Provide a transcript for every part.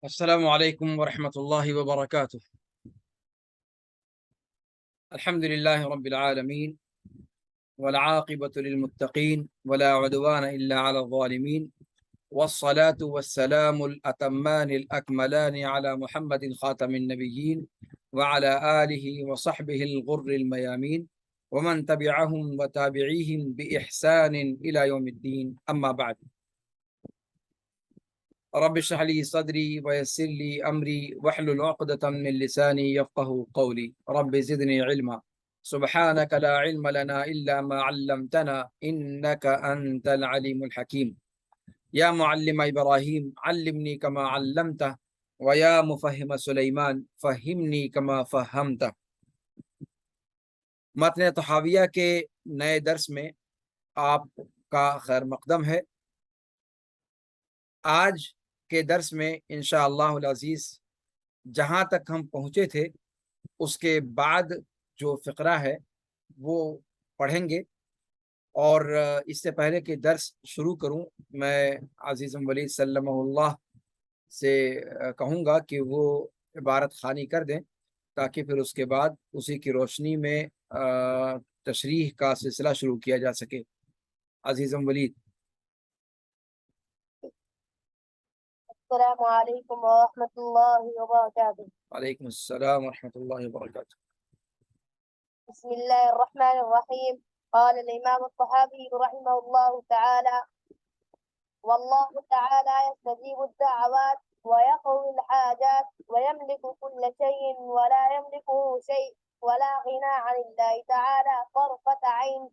السلام عليكم ورحمة الله وبركاته. الحمد لله رب العالمين والعاقبة للمتقين ولا عدوان إلا على الظالمين، والصلاة والسلام الأتمان الأكملان على محمد خاتم النبيين وعلى آله وصحبه الغر الميامين ومن تبعهم وتابعيهم بإحسان إلى يوم الدين. أما بعد، رب اشرح لي صدري ويسر لي أمري واحلل عقدة من لساني يفقه قولي. رب زدني علما، سبحانك لا علم لنا إلا ما علمتنا إنك أنت العليم الحكيم. يا معلم إبراهيم علمني كما علمته، ويا مفهم سليمان فهمني كما فهمته. متن طحاویہ کے نئے درس میں آپ کا خیر مقدم ہے۔ آج کے درس میں انشاءاللہ العزیز جہاں تک ہم پہنچے تھے اس کے بعد جو فقرہ ہے وہ پڑھیں گے، اور اس سے پہلے کہ درس شروع کروں میں عزیزم ولید سلمہ اللہ سے کہوں گا کہ وہ عبارت خوانی کر دیں تاکہ پھر اس کے بعد اسی کی روشنی میں تشریح کا سلسلہ شروع کیا جا سکے۔ عزیزم ولید۔ السلام علیکم ورحمۃ اللہ وبرکاتہ۔ وعلیکم السلام ورحمۃ اللہ وبرکاتہ۔ بسم اللہ الرحمن الرحیم۔ قال الامام الطحاوی رحمہ اللہ تعالی: واللہ تعالی يستجيب الدعوات ويقضي الحاجات ويملك كل شيء ولا يملكه شيء ولا غنى عن الله تعالى طرفة عين،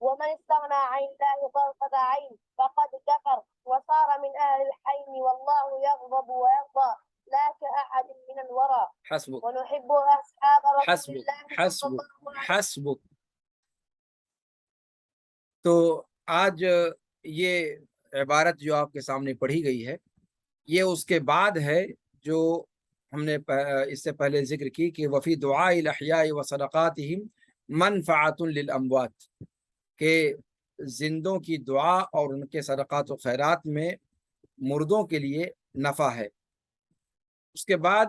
ومن استغنى عن الله طرفة عين فقد كفر وصار من أهل الحين، والله يغضب ويرضى لا كأحد من الورى. حسبك ونحب أصحاب رسول حسبك الله صلى حسبك الله عليه وسلم. حسبك۔ تو آج یہ عبارت جو آپ کے سامنے پڑھی گئی ہے یہ اس کے بعد ہے جو ہم نے اس سے پہلے ذکر کی کہ وفی دعاء الاحیاء و صدقاتہم منفعۃ للاموات، کہ زندوں کی دعا اور ان کے صدقات و خیرات میں مردوں کے لیے نفع ہے۔ اس کے بعد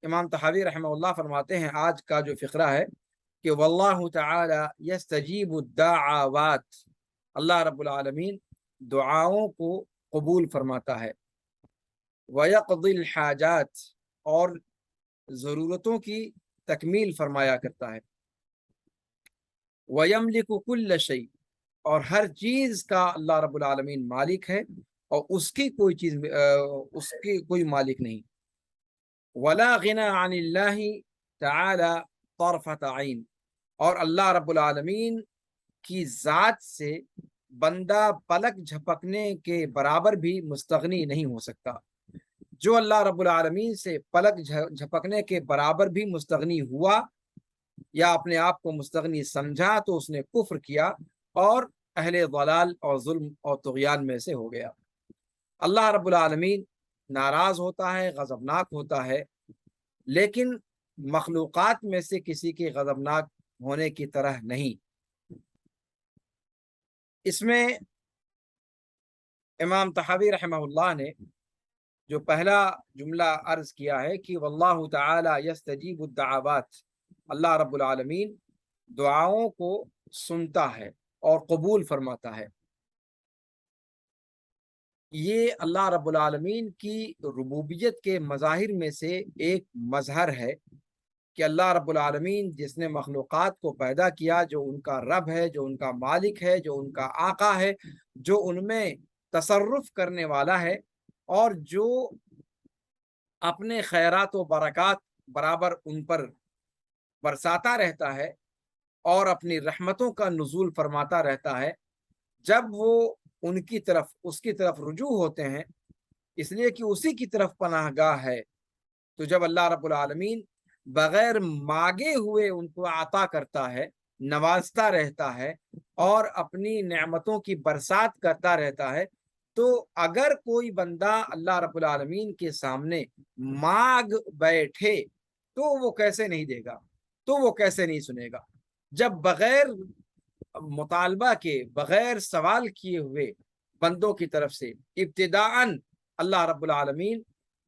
امام طحاوی رحمہ اللہ فرماتے ہیں آج کا جو فقرہ ہے کہ واللہ تعالی یستجیب الدعوات، اللہ رب العالمین دعاؤں کو قبول فرماتا ہے، ویقضی الحاجات، اور ضرورتوں کی تکمیل فرمایا کرتا ہے، ویملک کل شیء، اور ہر چیز کا اللہ رب العالمین مالک ہے اور اس کی کوئی مالک نہیں، ولا غنى عن اللہ تعالی طرفۃ عین، اور اللہ رب العالمین کی ذات سے بندہ پلک جھپکنے کے برابر بھی مستغنی نہیں ہو سکتا۔ جو اللہ رب العالمین سے پلک جھپکنے کے برابر بھی مستغنی ہوا یا اپنے آپ کو مستغنی سمجھا تو اس نے کفر کیا اور اہل ضلال اور ظلم اور طغیان میں سے ہو گیا۔ اللہ رب العالمین ناراض ہوتا ہے، غضبناک ہوتا ہے، لیکن مخلوقات میں سے کسی کے غضبناک ہونے کی طرح نہیں۔ اس میں امام طحاوی رحمہ اللہ نے جو پہلا جملہ عرض کیا ہے کہ واللہ تعالی یستجیب الدعوات، اللہ رب العالمین دعاؤں کو سنتا ہے اور قبول فرماتا ہے، یہ اللہ رب العالمین کی ربوبیت کے مظاہر میں سے ایک مظہر ہے کہ اللہ رب العالمین جس نے مخلوقات کو پیدا کیا، جو ان کا رب ہے، جو ان کا مالک ہے، جو ان کا آقا ہے، جو ان میں تصرف کرنے والا ہے، اور جو اپنے خیرات و برکات برابر ان پر برساتا رہتا ہے اور اپنی رحمتوں کا نزول فرماتا رہتا ہے جب وہ ان کی طرف اس کی طرف رجوع ہوتے ہیں، اس لیے کہ اسی کی طرف پناہ گاہ ہے۔ تو جب اللہ رب العالمین بغیر مانگے ہوئے ان کو عطا کرتا ہے، نوازتا رہتا ہے اور اپنی نعمتوں کی برسات کرتا رہتا ہے، تو اگر کوئی بندہ اللہ رب العالمین کے سامنے مانگ بیٹھے تو وہ کیسے نہیں دے گا، تو وہ کیسے نہیں سنے گا؟ جب بغیر مطالبہ کے، بغیر سوال کیے ہوئے بندوں کی طرف سے ابتداءً اللہ رب العالمین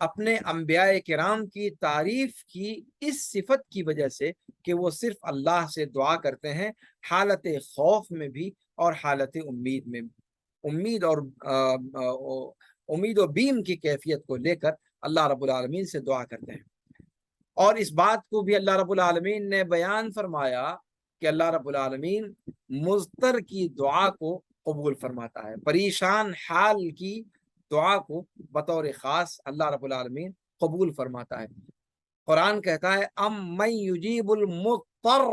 اپنے انبیاء کرام کی تعریف کی اس صفت کی وجہ سے کہ وہ صرف اللہ سے دعا کرتے ہیں، حالت خوف میں بھی اور حالت امید میں بھی، امید اور امید و بیم کی کیفیت کو لے کر اللہ رب العالمین سے دعا کرتے ہیں۔ اور اس بات کو بھی اللہ رب العالمین نے بیان فرمایا کہ اللہ رب العالمین مضطر کی دعا کو قبول فرماتا ہے، پریشان حال کی دعا کو بطور خاص اللہ رب العالمین قبول فرماتا ہے۔ قرآن کہتا ہے من یجیب المضطر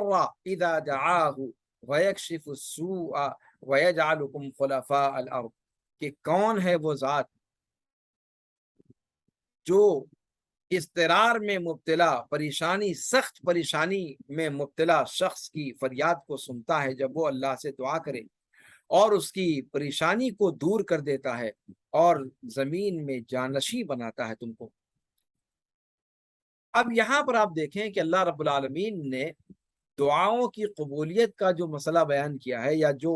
اذا دعاہ ویکشف السوء ویجعلکم خلفاء الارض، کہ کون ہے وہ ذات جو اضطرار میں مبتلا، پریشانی، سخت پریشانی میں مبتلا شخص کی فریاد کو سنتا ہے جب وہ اللہ سے دعا کرے اور اس کی پریشانی کو دور کر دیتا ہے اور زمین میں جانشین بناتا ہے تم کو۔ اب یہاں پر آپ دیکھیں کہ اللہ رب العالمین نے دعاؤں کی قبولیت کا جو مسئلہ بیان کیا ہے یا جو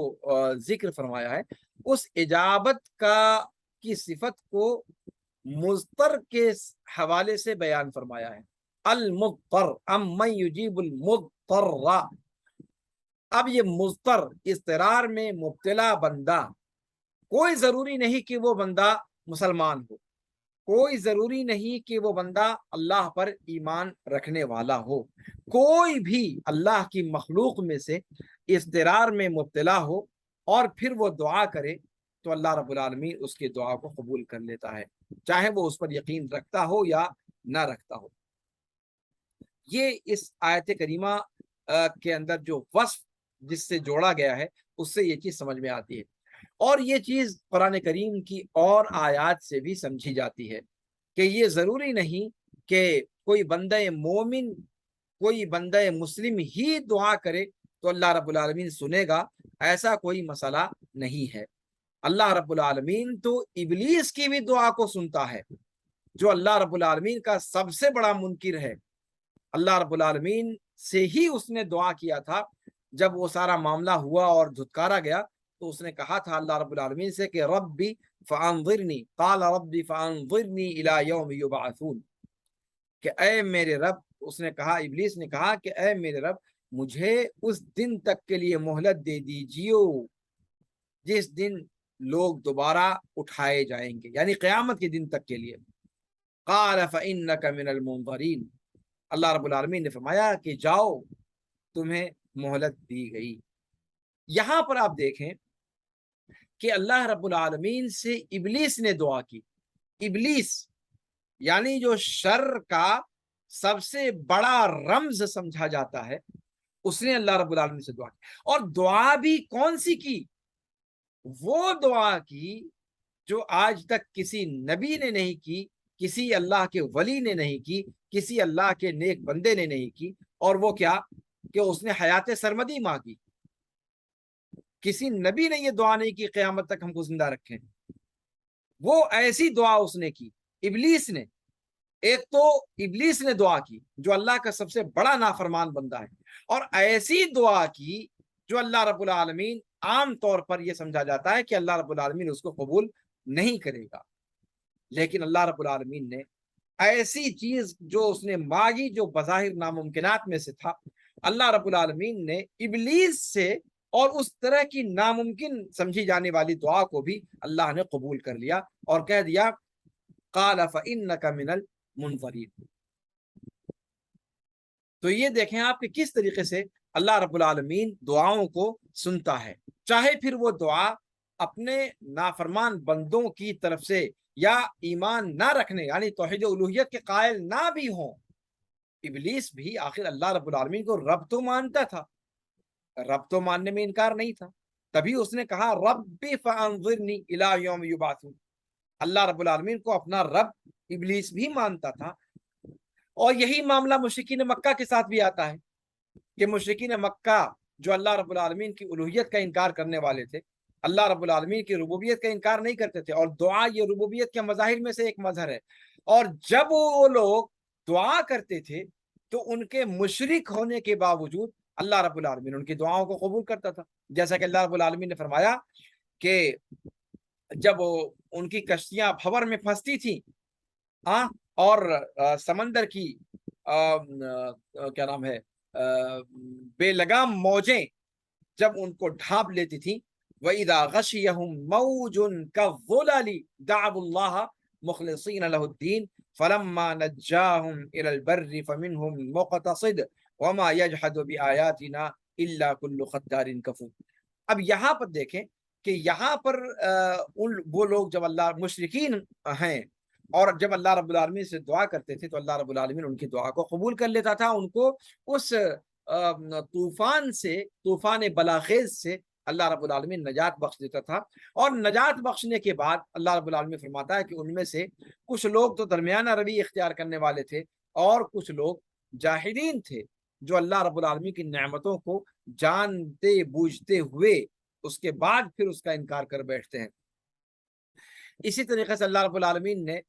ذکر فرمایا ہے، اس اجابت کی صفت کو مضطر کے حوالے سے بیان فرمایا ہے، المضطر، من یجیب المضطر۔ اب یہ مضطر، اضطرار میں مبتلا بندہ، کوئی ضروری نہیں کہ وہ بندہ مسلمان ہو، کوئی ضروری نہیں کہ وہ بندہ اللہ پر ایمان رکھنے والا ہو، کوئی بھی اللہ کی مخلوق میں سے اضطرار میں مبتلا ہو اور پھر وہ دعا کرے تو اللہ رب العالمین اس کی دعا کو قبول کر لیتا ہے، چاہے وہ اس پر یقین رکھتا ہو یا نہ رکھتا ہو۔ یہ اس آیت کریمہ کے اندر جو وصف جس سے جوڑا گیا ہے اس سے یہ چیز سمجھ میں آتی ہے، اور یہ چیز قرآن کریم کی اور آیات سے بھی سمجھی جاتی ہے کہ یہ ضروری نہیں کہ کوئی بندہ مومن، کوئی بندہ مسلم ہی دعا کرے تو اللہ رب العالمین سنے گا، ایسا کوئی مسئلہ نہیں ہے۔ اللہ رب العالمین تو ابلیس کی بھی دعا کو سنتا ہے، جو اللہ رب العالمین کا سب سے بڑا منکر ہے۔ اللہ رب العالمین سے ہی اس نے دعا کیا تھا جب وہ سارا معاملہ ہوا اور دھتکارا گیا، تو اس نے کہا تھا اللہ رب العالمین سے کہ ربی فانظرنی، قال ربی فانظرنی الی یوم یبعثون، کہ اے میرے رب، اس نے کہا، ابلیس نے کہا کہ اے میرے رب، مجھے اس دن تک کے لیے مہلت دے دیجیے جس دن لوگ دوبارہ اٹھائے جائیں گے، یعنی قیامت کے دن تک کے لیے۔ قال فإنک من المنظرین، اللہ رب العالمین نے فرمایا کہ جاؤ، تمہیں مہلت دی گئی۔ یہاں پر آپ دیکھیں کہ اللہ رب العالمین سے ابلیس نے دعا کی، ابلیس یعنی جو شر کا سب سے بڑا رمز سمجھا جاتا ہے، اس نے اللہ رب العالمین سے دعا کی، اور دعا بھی کون سی کی؟ وہ دعا کی جو آج تک کسی نبی نے نہیں کی، کسی اللہ کے ولی نے نہیں کی، کسی اللہ کے نیک بندے نے نہیں کی، اور وہ کیا کہ اس نے حیات سرمدی مانگی۔ کسی نبی نے یہ دعا نہیں کی قیامت تک ہم کو زندہ رکھیں، وہ ایسی دعا اس نے کی ابلیس نے۔ ایک تو ابلیس نے دعا کی جو اللہ کا سب سے بڑا نافرمان بندہ ہے، اور ایسی دعا کی جو اللہ رب العالمین عام طور پر یہ سمجھا جاتا ہے کہ اللہ رب العالمین اس کو قبول نہیں کرے گا، لیکن اللہ رب العالمین نے ایسی چیز جو اس نے مانگی جو بظاہر ناممکنات میں سے تھا، اللہ رب العالمین نے ابلیس سے اور اس طرح کی ناممکن سمجھی جانے والی دعا کو بھی اللہ نے قبول کر لیا اور کہہ دیا قال فإنک من المنظرین۔ تو یہ دیکھیں آپ کہ کس طریقے سے اللہ رب العالمین دعاؤں کو سنتا ہے، چاہے پھر وہ دعا اپنے نافرمان بندوں کی طرف سے یا ایمان نہ رکھنے یعنی توحید الوہیت کے قائل نہ بھی ہوں۔ ابلیس بھی آخر اللہ رب العالمین کو رب تو مانتا تھا، رب تو ماننے میں انکار نہیں تھا، تبھی اس نے کہا ربی فانظرنی الی یوم یبعثون۔ اللہ رب العالمین کو اپنا رب ابلیس بھی مانتا تھا، اور یہی معاملہ مشرکین مکہ کے ساتھ بھی آتا ہے کہ مشرکین مکہ جو اللہ رب العالمین کی الوہیت کا انکار کرنے والے تھے، اللہ رب العالمین کی ربوبیت کا انکار نہیں کرتے تھے، اور دعا یہ ربوبیت کے مظاہر میں سے ایک مظہر ہے، اور جب وہ لوگ دعا کرتے تھے تو ان کے مشرک ہونے کے باوجود اللہ رب العالمین ان کی دعاؤں کو قبول کرتا تھا۔ جیسا کہ اللہ رب العالمین نے فرمایا کہ جب ان کی کشتیاں بھور میں پھنستی تھیں، اور سمندر کی کیا نام ہے بے لگام موجیں جب ان کو ڈھانپ لیتی تھی، وَإِذَا غَشِيَهُم مَوْجٌ كَالظُّلَلِ دَعَوُا اللَّهَ مُخْلِصِينَ لَهُ الدِّينَ فَلَمَّا نَجَّاهُمْ إِلَى الْبَرِّ فَمِنْهُمْ مُقْتَصِدٌ وَمَا يَجْحَدُ بِآيَاتِنَا إِلَّا كُلُّ خَتَّارٍ كَفُورٍ۔ اب یہاں پر دیکھیں کہ یہاں پر وہ لوگ جب اللہ مشرکین ہیں اور جب اللہ رب العالمین سے دعا کرتے تھے تو اللہ رب العالمین ان کی دعا کو قبول کر لیتا تھا، ان کو اس طوفان سے، طوفان بلاخیز سے اللہ رب العالمین نجات بخش دیتا تھا۔ اور نجات بخشنے کے بعد اللہ رب العالمین فرماتا ہے کہ ان میں سے کچھ لوگ تو درمیانہ روی اختیار کرنے والے تھے اور کچھ لوگ جاہلین تھے جو اللہ رب العالمین کی نعمتوں کو جانتے بوجھتے ہوئے اس کے بعد پھر اس کا انکار کر بیٹھتے ہیں۔ اسی طریقے سے اللہ رب العالمین نے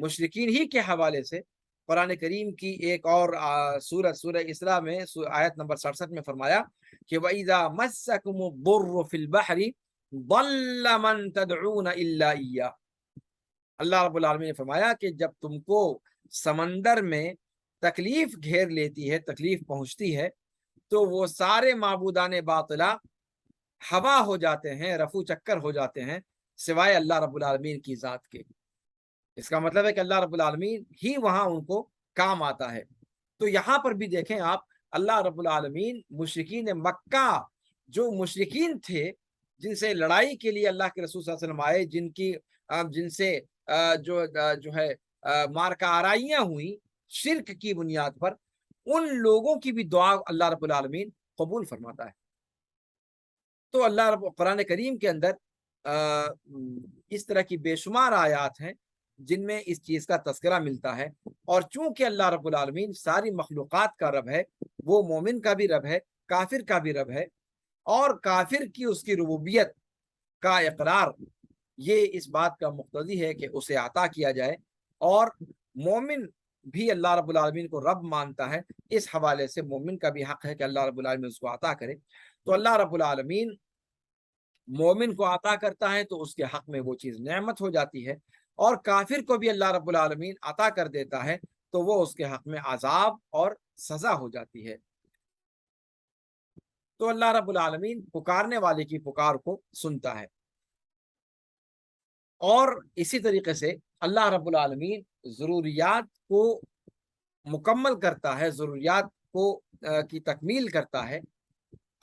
مشرکین ہی کے حوالے سے قرآن کریم کی ایک اور سورہ اسراء میں آیت نمبر 67 میں فرمایا کہ وَإِذَا مَسَّكُمُ الضُّرُّ فِي الْبَحْرِ ضَلَّ مَن تَدْعُونَ إِلَّا إِيَّاهُ۔ اللہ رب العالمین نے فرمایا کہ جب تم کو سمندر میں تکلیف گھیر لیتی ہے، تکلیف پہنچتی ہے، تو وہ سارے معبودان باطلہ ہوا ہو جاتے ہیں، رفو چکر ہو جاتے ہیں سوائے اللہ رب العالمین کی ذات کے۔ اس کا مطلب ہے کہ اللہ رب العالمین ہی وہاں ان کو کام آتا ہے۔ تو یہاں پر بھی دیکھیں آپ، اللہ رب العالمین مشرکین مکہ، جو مشرکین تھے جن سے لڑائی کے لیے اللہ کے رسول صلی اللہ علیہ وسلم آئے، جن سے جو ہے مارکہ آرائیاں ہوئیں شرک کی بنیاد پر، ان لوگوں کی بھی دعا اللہ رب العالمین قبول فرماتا ہے۔ تو اللہ رب قرآن کریم کے اندر اس طرح کی بے شمار آیات ہیں جن میں اس چیز کا تذکرہ ملتا ہے۔ اور چونکہ اللہ رب العالمین ساری مخلوقات کا رب ہے، وہ مومن کا بھی رب ہے، کافر کا بھی رب ہے، اور کافر کی اس کی ربوبیت کا اقرار یہ اس بات کا مقتضی ہے کہ اسے عطا کیا جائے، اور مومن بھی اللہ رب العالمین کو رب مانتا ہے، اس حوالے سے مومن کا بھی حق ہے کہ اللہ رب العالمین اس کو عطا کرے۔ تو اللہ رب العالمین مومن کو عطا کرتا ہے تو اس کے حق میں وہ چیز نعمت ہو جاتی ہے، اور کافر کو بھی اللہ رب العالمین عطا کر دیتا ہے تو وہ اس کے حق میں عذاب اور سزا ہو جاتی ہے۔ تو اللہ رب العالمین پکارنے والے کی پکار کو سنتا ہے، اور اسی طریقے سے اللہ رب العالمین ضروریات کو مکمل کرتا ہے، ضروریات کو کی تکمیل کرتا ہے۔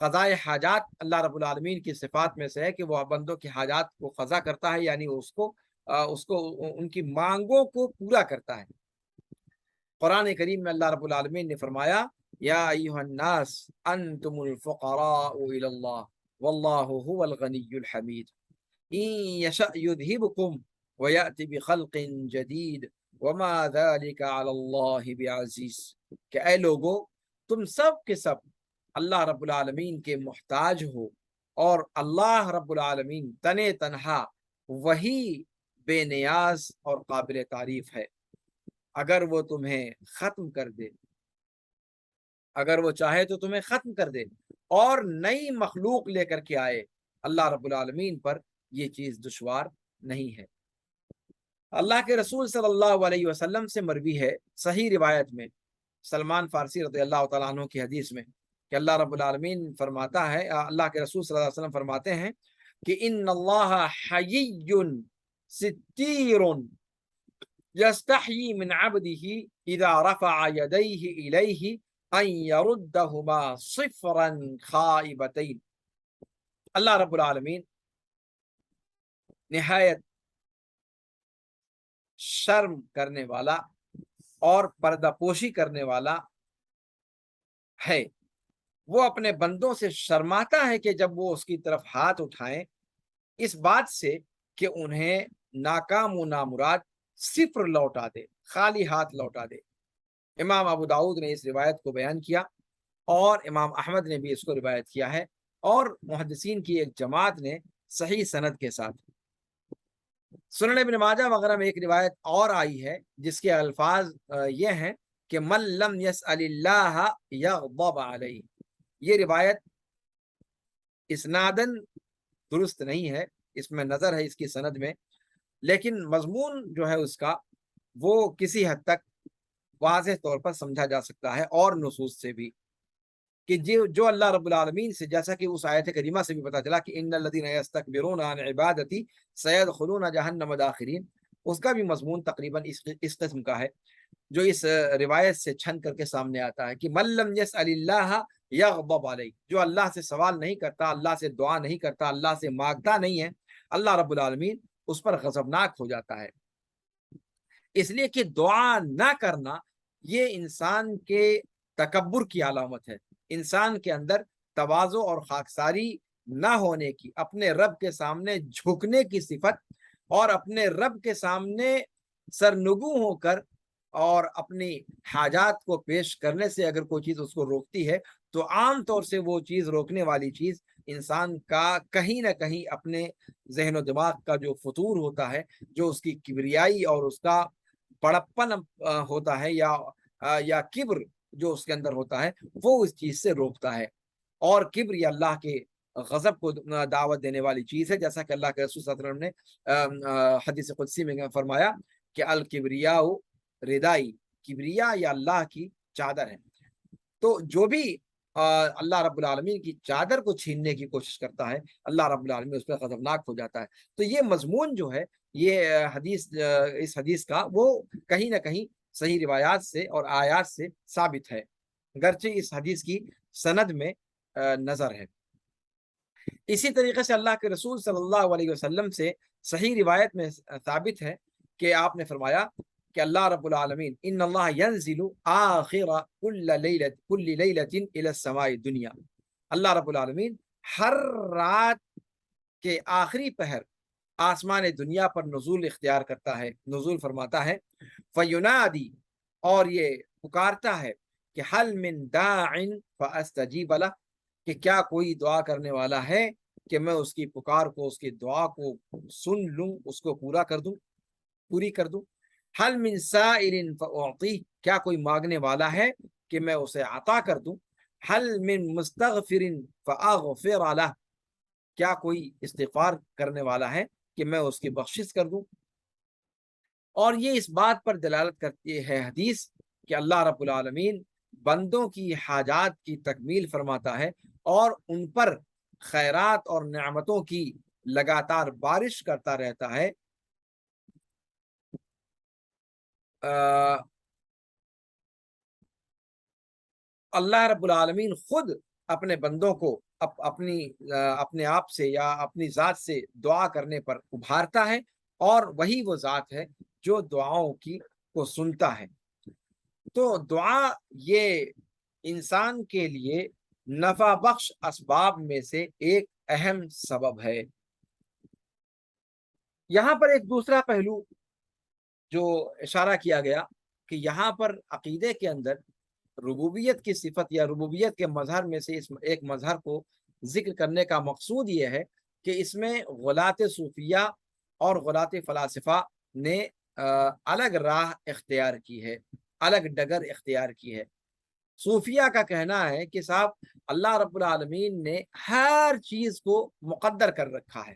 قضاء حاجات اللہ رب العالمین کی صفات میں سے ہے کہ وہ بندوں کی حاجات کو قضا کرتا ہے، یعنی اس کو ان کی مانگوں کو پورا کرتا ہے۔ قرآن کریم میں اللہ رب العالمین نے فرمایا یا ایھا الناس انتم الفقراء الی اللہ واللہ هو الغنی الحمید ان یشأ یذہبکم ویأتی بخلق جدید وما ذلک علی اللہ بعزیز، کہ اے لوگو تم سب کے سب اللہ رب العالمین کے محتاج ہو، اور اللہ رب العالمین تنے تنہا وہی بے نیاز اور قابل تعریف ہے۔ اگر وہ تمہیں ختم کر دے، اگر وہ چاہے تو تمہیں ختم کر دے اور نئی مخلوق لے کر کے آئے، اللہ رب العالمین پر یہ چیز دشوار نہیں ہے۔ اللہ کے رسول صلی اللہ علیہ وسلم سے مروی ہے صحیح روایت میں، سلمان فارسی رضی اللہ تعالیٰ عنہ کی حدیث میں، کہ اللہ رب العالمین فرماتا ہے، اللہ کے رسول صلی اللہ علیہ وسلم فرماتے ہیں کہ ان اللہ حیی ستیر یستحیی من عبدہ اذا رفع یدیہ الیہ ان یردہما صفرا خائبتین۔ اللہ رب العالمین نہایت شرم کرنے والا اور پردہ پوشی کرنے والا ہے۔ وہ اپنے بندوں سے شرماتا ہے کہ جب وہ اس کی طرف ہاتھ اٹھائیں، اس بات سے کہ انہیں ناکام و نامراد صفر لوٹا دے، خالی ہاتھ لوٹا دے۔ امام ابو داؤد نے اس روایت کو بیان کیا، اور امام احمد نے بھی اس کو روایت کیا ہے، اور محدثین کی ایک جماعت نے صحیح سند کے ساتھ۔ سنن ابن ماجہ وغیرہ میں ایک روایت اور آئی ہے جس کے الفاظ یہ ہیں کہ من لم یسأل اللہ یغضب علیہ۔ یہ روایت اسنادن درست نہیں ہے، اس میں نظر ہے اس کی سند میں، لیکن مضمون جو ہے اس کا وہ کسی حد تک واضح طور پر سمجھا جا سکتا ہے اور نصوص سے بھی، کہ جو اللہ رب العالمین سے، جیسا کہ اس آیت کریمہ سے بھی پتہ چلا کہ ان الذین یستکبرون عن عبادتی سیدخلون جہنم داخرین، اس کا بھی مضمون تقریباً اس قسم کا ہے، جو اس روایت سے چھن کر کے سامنے آتا ہے کہ من لم یسأل اللہ یغضب علیہ، جو اللہ سے سوال نہیں کرتا، اللہ سے دعا نہیں کرتا، اللہ سے مانگتا نہیں ہے، اللہ رب العالمین اس پر غضبناک ہو جاتا ہے۔ اس لیے کہ دعا نہ کرنا یہ انسان کے تکبر کی علامت ہے، انسان کے اندر تواضع اور خاکساری نہ ہونے کی، اپنے رب کے سامنے جھکنے کی صفت، اور اپنے رب کے سامنے سرنگوں ہو کر اور اپنی حاجات کو پیش کرنے سے اگر کوئی چیز اس کو روکتی ہے تو عام طور سے وہ چیز، روکنے والی چیز، انسان کا کہیں نہ کہیں اپنے ذہن و دماغ کا جو فطور ہوتا ہے، جو اس کی کبریائی اور اس کا بڑپن ہوتا ہے، یا کبر جو اس کے اندر ہوتا ہے، وہ اس چیز سے روکتا ہے۔ اور کبر یہ اللہ کے غضب کو دعوت دینے والی چیز ہے، جیسا کہ اللہ کے رسول صلی اللہ علیہ وسلم نے حدیث قدسی میں فرمایا کہ الکبریاء ردائی، کبریا یا اللہ کی چادر ہے۔ تو جو بھی اللہ رب العالمین کی چادر کو چھیننے کی کوشش کرتا ہے، اللہ رب العالمین اس پہ غضبناک ہو جاتا ہے۔ تو یہ مضمون جو ہے، یہ اس حدیث کا، وہ کہیں نہ کہیں صحیح روایات سے اور آیات سے ثابت ہے، گرچہ اس حدیث کی سند میں نظر ہے۔ اسی طریقے سے اللہ کے رسول صلی اللہ علیہ وسلم سے صحیح روایت میں ثابت ہے کہ آپ نے فرمایا کہ اللہ رب العالمین ان اللہ ینزل آخر کل لیلۃ الی السماء الدنیا، اللہ رب العالمین ہر رات کے آخری پہر آسمان دنیا پر نزول اختیار کرتا ہے، نزول فرماتا ہے، فینادی، اور یہ پکارتا ہے کہ حل من داع فاستجیب له، کہ کیا کوئی دعا کرنے والا ہے کہ میں اس کی پکار کو، اس کی دعا کو سن لوں، اس کو پوری کر دوں۔ حل من سائل فاعطیہ، کیا کوئی مانگنے والا ہے کہ میں اسے عطا کر دوں۔ حل من مستغفر فاغفر له، کیا کوئی استغفار کرنے والا ہے کہ میں اس کی بخشش کر دوں۔ اور یہ اس بات پر دلالت کرتی ہے حدیث کہ اللہ رب العالمین بندوں کی حاجات کی تکمیل فرماتا ہے اور ان پر خیرات اور نعمتوں کی لگاتار بارش کرتا رہتا ہے۔ اللہ رب العالمین خود اپنے بندوں کو اپنے آپ سے یا اپنی ذات سے دعا کرنے پر ابھارتا ہے، اور وہی وہ ذات ہے جو دعاؤں کو سنتا ہے۔ تو دعا یہ انسان کے لیے نفع بخش اسباب میں سے ایک اہم سبب ہے۔ یہاں پر ایک دوسرا پہلو جو اشارہ کیا گیا کہ یہاں پر عقیدے کے اندر ربوبیت کی صفت یا ربوبیت کے مظہر میں سے اس ایک مظہر کو ذکر کرنے کا مقصود یہ ہے کہ اس میں غلاة صوفیہ اور غلاة فلاسفہ نے الگ راہ اختیار کی ہے، الگ ڈگر اختیار کی ہے۔ صوفیہ کا کہنا ہے کہ صاحب اللہ رب العالمین نے ہر چیز کو مقدر کر رکھا ہے،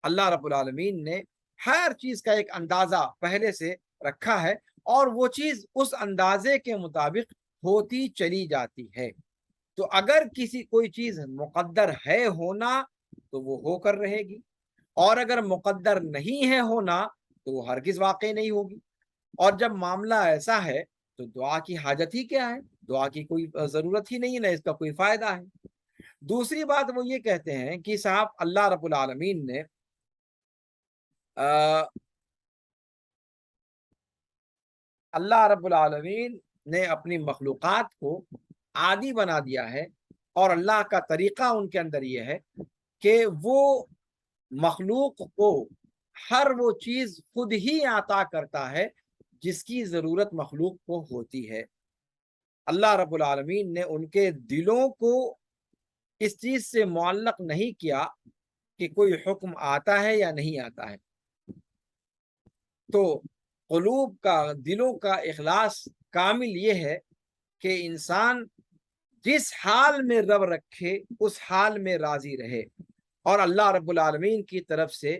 اللہ رب العالمین نے ہر چیز کا ایک اندازہ پہلے سے رکھا ہے، اور وہ چیز اس اندازے کے مطابق ہوتی چلی جاتی ہے۔ تو اگر کوئی چیز مقدر ہے ہونا تو وہ ہو کر رہے گی، اور اگر مقدر نہیں ہے ہونا تو وہ ہرگز واقع نہیں ہوگی۔ اور جب معاملہ ایسا ہے تو دعا کی حاجت ہی کیا ہے؟ دعا کی کوئی ضرورت ہی نہیں ہے، نہ اس کا کوئی فائدہ ہے۔ دوسری بات وہ یہ کہتے ہیں کہ صاحب اللہ رب العالمین نے اپنی مخلوقات کو عادی بنا دیا ہے، اور اللہ کا طریقہ ان کے اندر یہ ہے کہ وہ مخلوق کو ہر وہ چیز خود ہی عطا کرتا ہے جس کی ضرورت مخلوق کو ہوتی ہے۔ اللہ رب العالمین نے ان کے دلوں کو اس چیز سے معلق نہیں کیا کہ کوئی حکم آتا ہے یا نہیں آتا ہے۔ تو قلوب کا، دلوں کا اخلاص کامل یہ ہے کہ انسان جس حال میں رب رکھے اس حال میں راضی رہے، اور اللہ رب العالمین کی طرف سے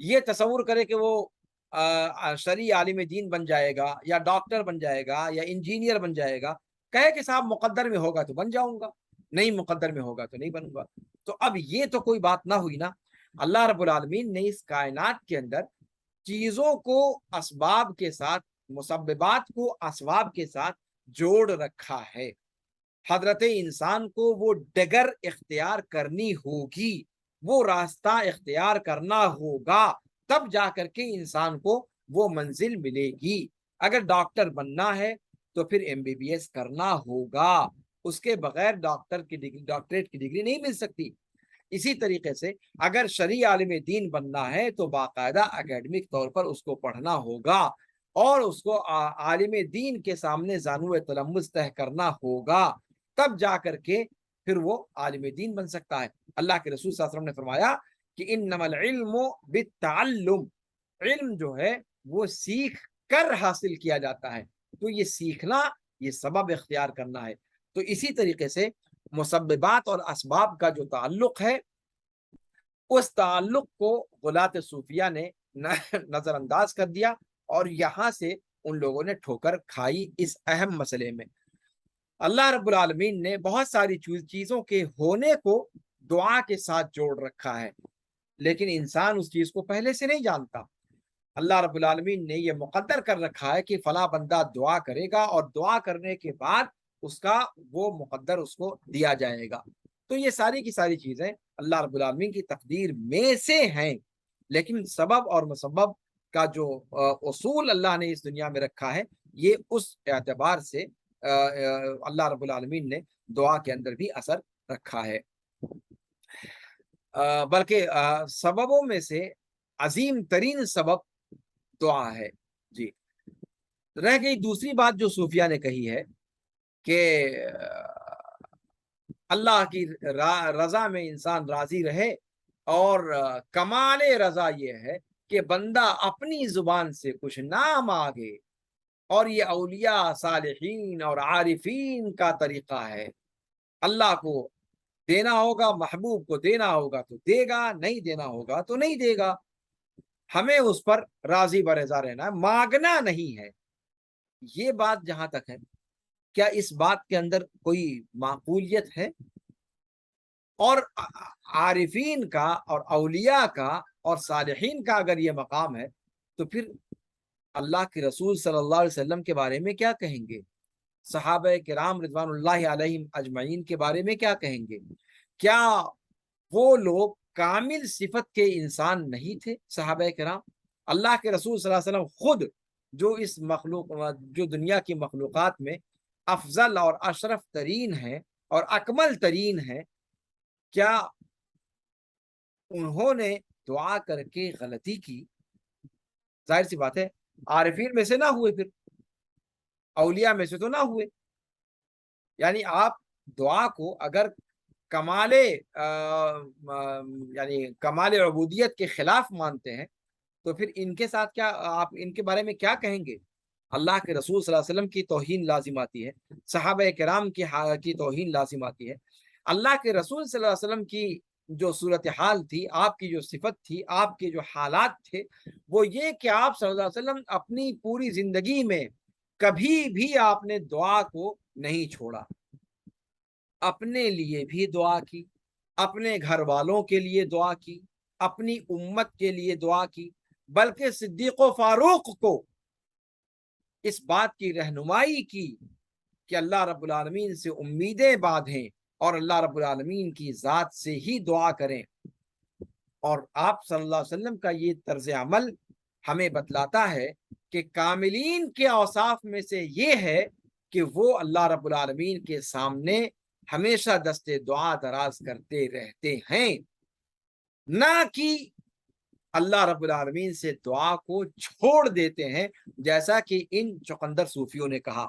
یہ تصور کرے کہ وہ شرعی عالم دین بن جائے گا یا ڈاکٹر بن جائے گا یا انجینئر بن جائے گا، کہے کہ صاحب مقدر میں ہوگا تو بن جاؤں گا، نہیں مقدر میں ہوگا تو نہیں بنوں گا۔ تو اب یہ تو کوئی بات نہ ہوئی نا۔ اللہ رب العالمین نے اس کائنات کے اندر چیزوں کو اسباب کے ساتھ، مسببات کو اسباب کے ساتھ جوڑ رکھا ہے۔ حضرت انسان کو وہ ڈگر اختیار کرنی ہوگی، وہ راستہ اختیار کرنا ہوگا، تب جا کر کے انسان کو وہ منزل ملے گی۔ اگر ڈاکٹر بننا ہے تو پھر MBBS کرنا ہوگا، اس کے بغیر ڈاکٹریٹ کی ڈگری نہیں مل سکتی۔ اسی طریقے سے اگر شرعی عالم دین بننا ہے تو باقاعدہ اکیڈمک طور پر اس کو پڑھنا ہوگا اور اس کو عالم دین کے سامنے زانو تلمذ طے کرنا ہوگا، تب جا کر کے پھر وہ عالم دین بن سکتا ہے۔ اللہ کے رسول صلی اللہ علیہ وسلم نے فرمایا کہ انما العلم بالتعلم، علم جو ہے وہ سیکھ کر حاصل کیا جاتا ہے، تو یہ سیکھنا، یہ سبب اختیار کرنا ہے۔ تو اسی طریقے سے مسببات اور اسباب کا جو تعلق ہے، اس تعلق کو غلاۃ صوفیہ نے نظر انداز کر دیا اور یہاں سے ان لوگوں نے ٹھوکر کھائی اس اہم مسئلے میں۔ اللہ رب العالمین نے بہت ساری چیزوں کے ہونے کو دعا کے ساتھ جوڑ رکھا ہے، لیکن انسان اس چیز کو پہلے سے نہیں جانتا۔ اللہ رب العالمین نے یہ مقدر کر رکھا ہے کہ فلاں بندہ دعا کرے گا اور دعا کرنے کے بعد اس کا وہ مقدر اس کو دیا جائے گا۔ تو یہ ساری کی ساری چیزیں اللہ رب العالمین کی تقدیر میں سے ہیں، لیکن سبب اور مسبب کا جو اصول اللہ نے اس دنیا میں رکھا ہے، یہ اس اعتبار سے اللہ رب العالمین نے دعا کے اندر بھی اثر رکھا ہے۔ بلکہ سببوں میں سے عظیم ترین سبب دعا ہے۔ جی، رہ گئی دوسری بات جو صوفیہ نے کہی ہے کہ اللہ کی رضا میں انسان راضی رہے، اور کمال رضا یہ ہے کہ بندہ اپنی زبان سے کچھ نہ مانگے، اور یہ اولیاء، صالحین اور عارفین کا طریقہ ہے۔ اللہ کو دینا ہوگا، محبوب کو دینا ہوگا تو دے گا، نہیں دینا ہوگا تو نہیں دے گا۔ ہمیں اس پر راضی برضا رہنا ہے، مانگنا نہیں ہے۔ یہ بات جہاں تک ہے، کیا اس بات کے اندر کوئی معقولیت ہے؟ اور عارفین کا اور اولیاء کا اور صالحین کا اگر یہ مقام ہے تو پھر اللہ کے رسول صلی اللہ علیہ وسلم کے بارے میں کیا کہیں گے؟ صحابہ کرام رضوان اللہ علیہم اجمعین کے بارے میں کیا کہیں گے؟ کیا وہ لوگ کامل صفت کے انسان نہیں تھے؟ صحابہ کرام، اللہ کے رسول صلی اللہ علیہ وسلم خود جو اس جو دنیا کی مخلوقات میں افضل اور اشرف ترین ہیں اور اکمل ترین ہیں، کیا انہوں نے دعا کر کے غلطی کی؟ ظاہر سی بات ہے عارفین میں سے نہ ہوئے، پھر اولیاء میں سے تو نہ ہوئے۔ یعنی آپ دعا کو اگر کمال یعنی کمال عبودیت کے خلاف مانتے ہیں تو پھر ان کے ساتھ کیا، آپ ان کے بارے میں کیا کہیں گے؟ اللہ کے رسول صلی اللہ علیہ وسلم کی توہین لازم آتی ہے، صحابہ کرام کی توہین لازم آتی ہے۔ اللہ کے رسول صلی اللہ علیہ وسلم کی جو صورتحال تھی، آپ کی جو صفت تھی، آپ کے جو حالات تھے، وہ یہ کہ آپ صلی اللہ علیہ وسلم اپنی پوری زندگی میں کبھی بھی آپ نے دعا کو نہیں چھوڑا۔ اپنے لیے بھی دعا کی، اپنے گھر والوں کے لیے دعا کی، اپنی امت کے لیے دعا کی، بلکہ صدیق و فاروق کو اس بات کی رہنمائی کی کہ اللہ رب العالمین سے امیدیں باندھیں اور اللہ رب العالمین کی ذات سے ہی دعا کریں۔ اور آپ صلی اللہ علیہ وسلم کا یہ طرز عمل ہمیں بتلاتا ہے کہ کاملین کے اوصاف میں سے یہ ہے کہ وہ اللہ رب العالمین کے سامنے ہمیشہ دستے دعا دراز کرتے رہتے ہیں، نہ کہ اللہ رب العالمین سے دعا کو چھوڑ دیتے ہیں، جیسا کہ ان چقندر صوفیوں نے کہا۔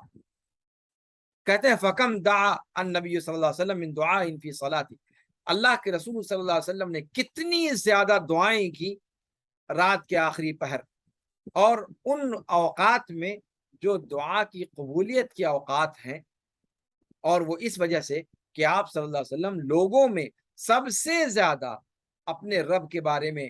کہتے ہیں فَكَمْ دَعَا النبی صلی اللہ علیہ وسلم من دعاء فی صلاتی، اللہ کے رسول صلی اللہ علیہ وسلم نے کتنی زیادہ دعائیں کی رات کے آخری پہر، اور ان اوقات میں جو دعا کی قبولیت کے اوقات ہیں، اور وہ اس وجہ سے کہ آپ صلی اللہ علیہ وسلم لوگوں میں سب سے زیادہ اپنے رب کے بارے میں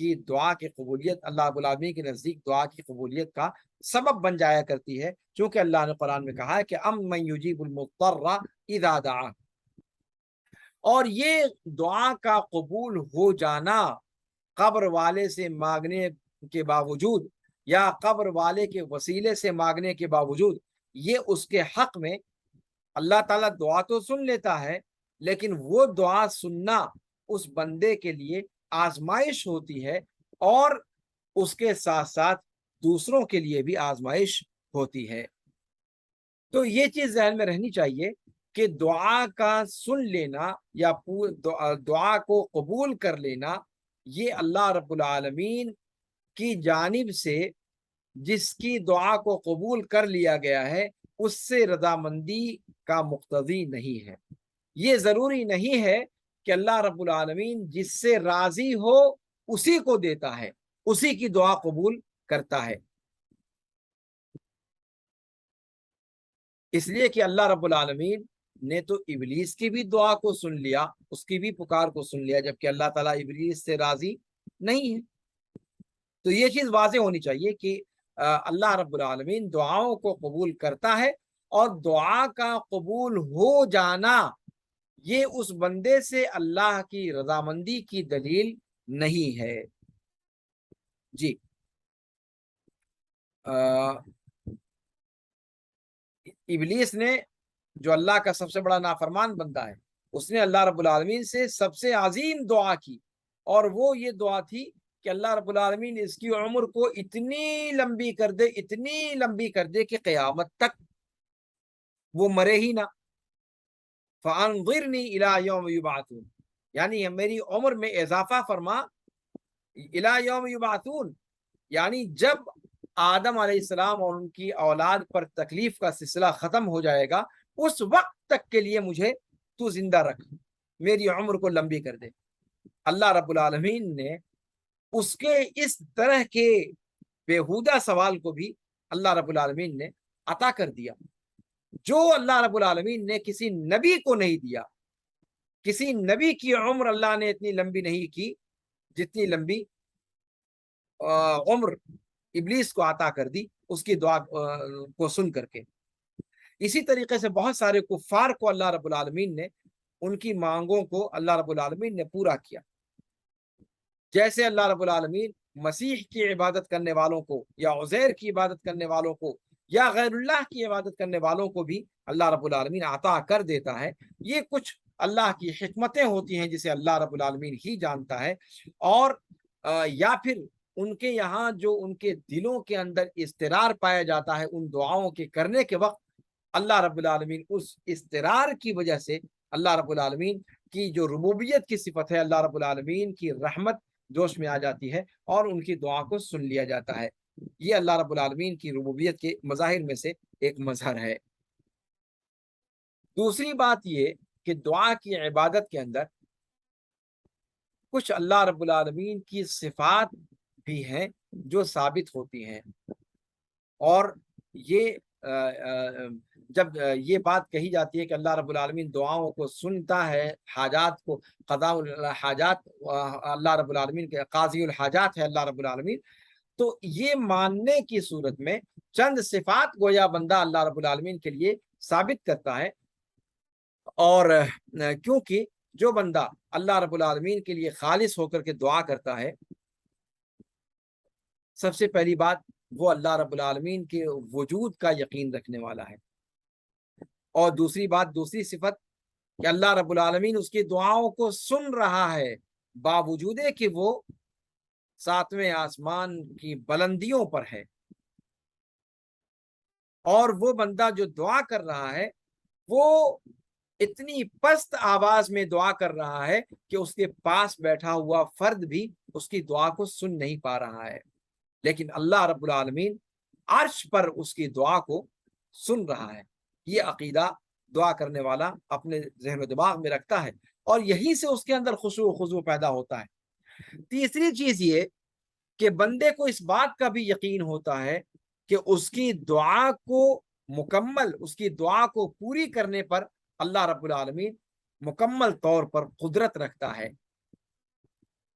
کی دعا کی قبولیت، اللہ رب العالمین کے نزدیک دعا کی قبولیت کا سبب بن جایا کرتی ہے، چونکہ اللہ نے قرآن میں کہا ہے کہ امن یجیب المضطر اذا دعا، اور یہ دعا کا قبول ہو جانا قبر والے سے مانگنے کے باوجود یا قبر والے کے وسیلے سے مانگنے کے باوجود، یہ اس کے حق میں اللہ تعالیٰ دعا تو سن لیتا ہے، لیکن وہ دعا سننا اس بندے کے لیے آزمائش ہوتی ہے، اور اس کے ساتھ ساتھ دوسروں کے لیے بھی آزمائش ہوتی ہے۔ تو یہ چیز ذہن میں رہنی چاہیے کہ دعا کا سن لینا یا دعا کو قبول کر لینا، یہ اللہ رب العالمین کی جانب سے جس کی دعا کو قبول کر لیا گیا ہے اس سے رضامندی کا مقتضی نہیں ہے۔ یہ ضروری نہیں ہے کہ اللہ رب العالمین جس سے راضی ہو اسی کو دیتا ہے، اسی کی دعا قبول کرتا ہے، اس لیے کہ اللہ رب العالمین نے تو ابلیس کی بھی دعا کو سن لیا، اس کی بھی پکار کو سن لیا، جبکہ اللہ تعالیٰ ابلیس سے راضی نہیں ہے۔ تو یہ چیز واضح ہونی چاہیے کہ اللہ رب العالمین دعاؤں کو قبول کرتا ہے، اور دعا کا قبول ہو جانا یہ اس بندے سے اللہ کی رضامندی کی دلیل نہیں ہے۔ جی ابلیس نے، جو اللہ کا سب سے بڑا نافرمان بندہ ہے، اس نے اللہ رب العالمین سے سب سے عظیم دعا کی، اور وہ یہ دعا تھی کہ اللہ رب العالمین اس کی عمر کو اتنی لمبی کر دے، اتنی لمبی کر دے کہ قیامت تک وہ مرے ہی نہ۔ فَأَنظِرْنِي إِلَىٰ يَوْمِ يُبْعَثُونَ، یعنی میری عمر میں اضافہ فرما، إِلَىٰ يَوْمِ يُبْعَثُونَ یعنی جب آدم علیہ السلام اور ان کی اولاد پر تکلیف کا سلسلہ ختم ہو جائے گا، اس وقت تک کے لیے مجھے تو زندہ رکھ، میری عمر کو لمبی کر دے۔ اللہ رب العالمین نے اس کے اس طرح کے بیہودہ سوال کو بھی اللہ رب العالمین نے عطا کر دیا، جو اللہ رب العالمین نے کسی نبی کو نہیں دیا۔ کسی نبی کی عمر اللہ نے اتنی لمبی نہیں کی جتنی لمبی عمر ابلیس کو عطا کر دی اس کی دعا کو سن کر کے۔ اسی طریقے سے بہت سارے کفار کو اللہ رب العالمین نے ان کی مانگوں کو اللہ رب العالمین نے پورا کیا، جیسے اللہ رب العالمین مسیح کی عبادت کرنے والوں کو یا عزیر کی عبادت کرنے والوں کو یا غیر اللہ کی عبادت کرنے والوں کو بھی اللہ رب العالمین عطا کر دیتا ہے۔ یہ کچھ اللہ کی حکمتیں ہوتی ہیں جسے اللہ رب العالمین ہی جانتا ہے، اور یا پھر ان کے یہاں جو ان کے دلوں کے اندر اضطرار پایا جاتا ہے ان دعاؤں کے کرنے کے وقت، اللہ رب العالمین اس اضطرار کی وجہ سے اللہ رب العالمین کی جو ربوبیت کی صفت ہے، اللہ رب العالمین کی رحمت جوش میں آ جاتی ہے اور ان کی دعا کو سن لیا جاتا ہے۔ یہ اللہ رب العالمین کی ربوبیت کے مظاہر میں سے ایک مظہر ہے۔ دوسری بات یہ کہ دعا کی عبادت کے اندر کچھ اللہ رب العالمین کی صفات بھی ہیں جو ثابت ہوتی ہیں، اور یہ جب یہ بات کہی جاتی ہے کہ اللہ رب العالمین دعاؤں کو سنتا ہے، حاجات کو قضاء الحاجات اللہ رب العالمین کے قاضی الحاجات ہے اللہ رب العالمین، تو یہ ماننے کی صورت میں چند صفات گویا بندہ اللہ رب العالمین کے لیے ثابت کرتا ہے، اور کیونکہ جو بندہ اللہ رب العالمین کے لیے خالص ہو کر کے دعا کرتا ہے، سب سے پہلی بات وہ اللہ رب العالمین کے وجود کا یقین رکھنے والا ہے، اور دوسری بات، دوسری صفت کہ اللہ رب العالمین اس کی دعاؤں کو سن رہا ہے باوجود کہ وہ ساتویں آسمان کی بلندیوں پر ہے، اور وہ بندہ جو دعا کر رہا ہے وہ اتنی پست آواز میں دعا کر رہا ہے کہ اس کے پاس بیٹھا ہوا فرد بھی اس کی دعا کو سن نہیں پا رہا ہے، لیکن اللہ رب العالمین عرش پر اس کی دعا کو سن رہا ہے۔ یہ عقیدہ دعا کرنے والا اپنے ذہن و دماغ میں رکھتا ہے، اور یہیں سے اس کے اندر خشوع و خضوع پیدا ہوتا ہے۔ تیسری چیز یہ کہ بندے کو اس بات کا بھی یقین ہوتا ہے کہ اس کی دعا کو مکمل، اس کی دعا کو پوری کرنے پر اللہ رب العالمین مکمل طور پر قدرت رکھتا ہے،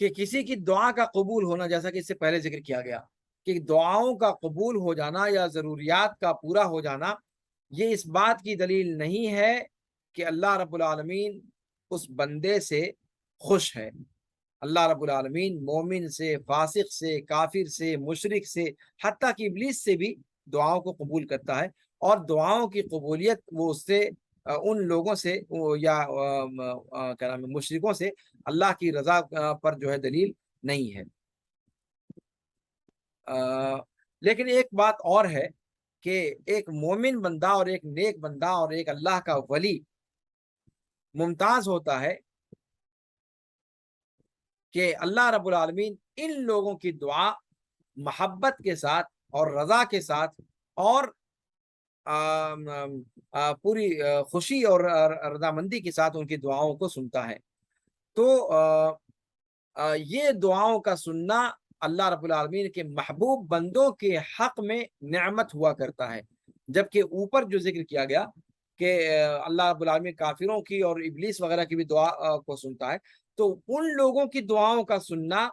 کہ کسی کی دعا کا قبول ہونا، جیسا کہ اس سے پہلے ذکر کیا گیا کہ دعاؤں کا قبول ہو جانا یا ضروریات کا پورا ہو جانا، یہ اس بات کی دلیل نہیں ہے کہ اللہ رب العالمین اس بندے سے خوش ہے۔ اللہ رب العالمین مومن سے، فاسق سے، کافر سے، مشرک سے، حتیٰ کہ ابلیس سے بھی دعاؤں کو قبول کرتا ہے، اور دعاؤں کی قبولیت وہ اس سے ان لوگوں سے یا کیا نام ہے مشرکوں سے اللہ کی رضا پر جو ہے دلیل نہیں ہے۔ لیکن ایک بات اور ہے کہ ایک مومن بندہ اور ایک نیک بندہ اور ایک اللہ کا ولی ممتاز ہوتا ہے کہ اللہ رب العالمین ان لوگوں کی دعا محبت کے ساتھ اور رضا کے ساتھ اور پوری خوشی اور رضامندی کے ساتھ ان کی دعاؤں کو سنتا ہے۔ تو یہ دعاؤں کا سننا اللہ رب العالمین کے محبوب بندوں کے حق میں نعمت ہوا کرتا ہے، جبکہ اوپر جو ذکر کیا گیا کہ اللہ رب العالمین کافروں کی اور ابلیس وغیرہ کی بھی دعا کو سنتا ہے، تو ان لوگوں کی دعاؤں کا سننا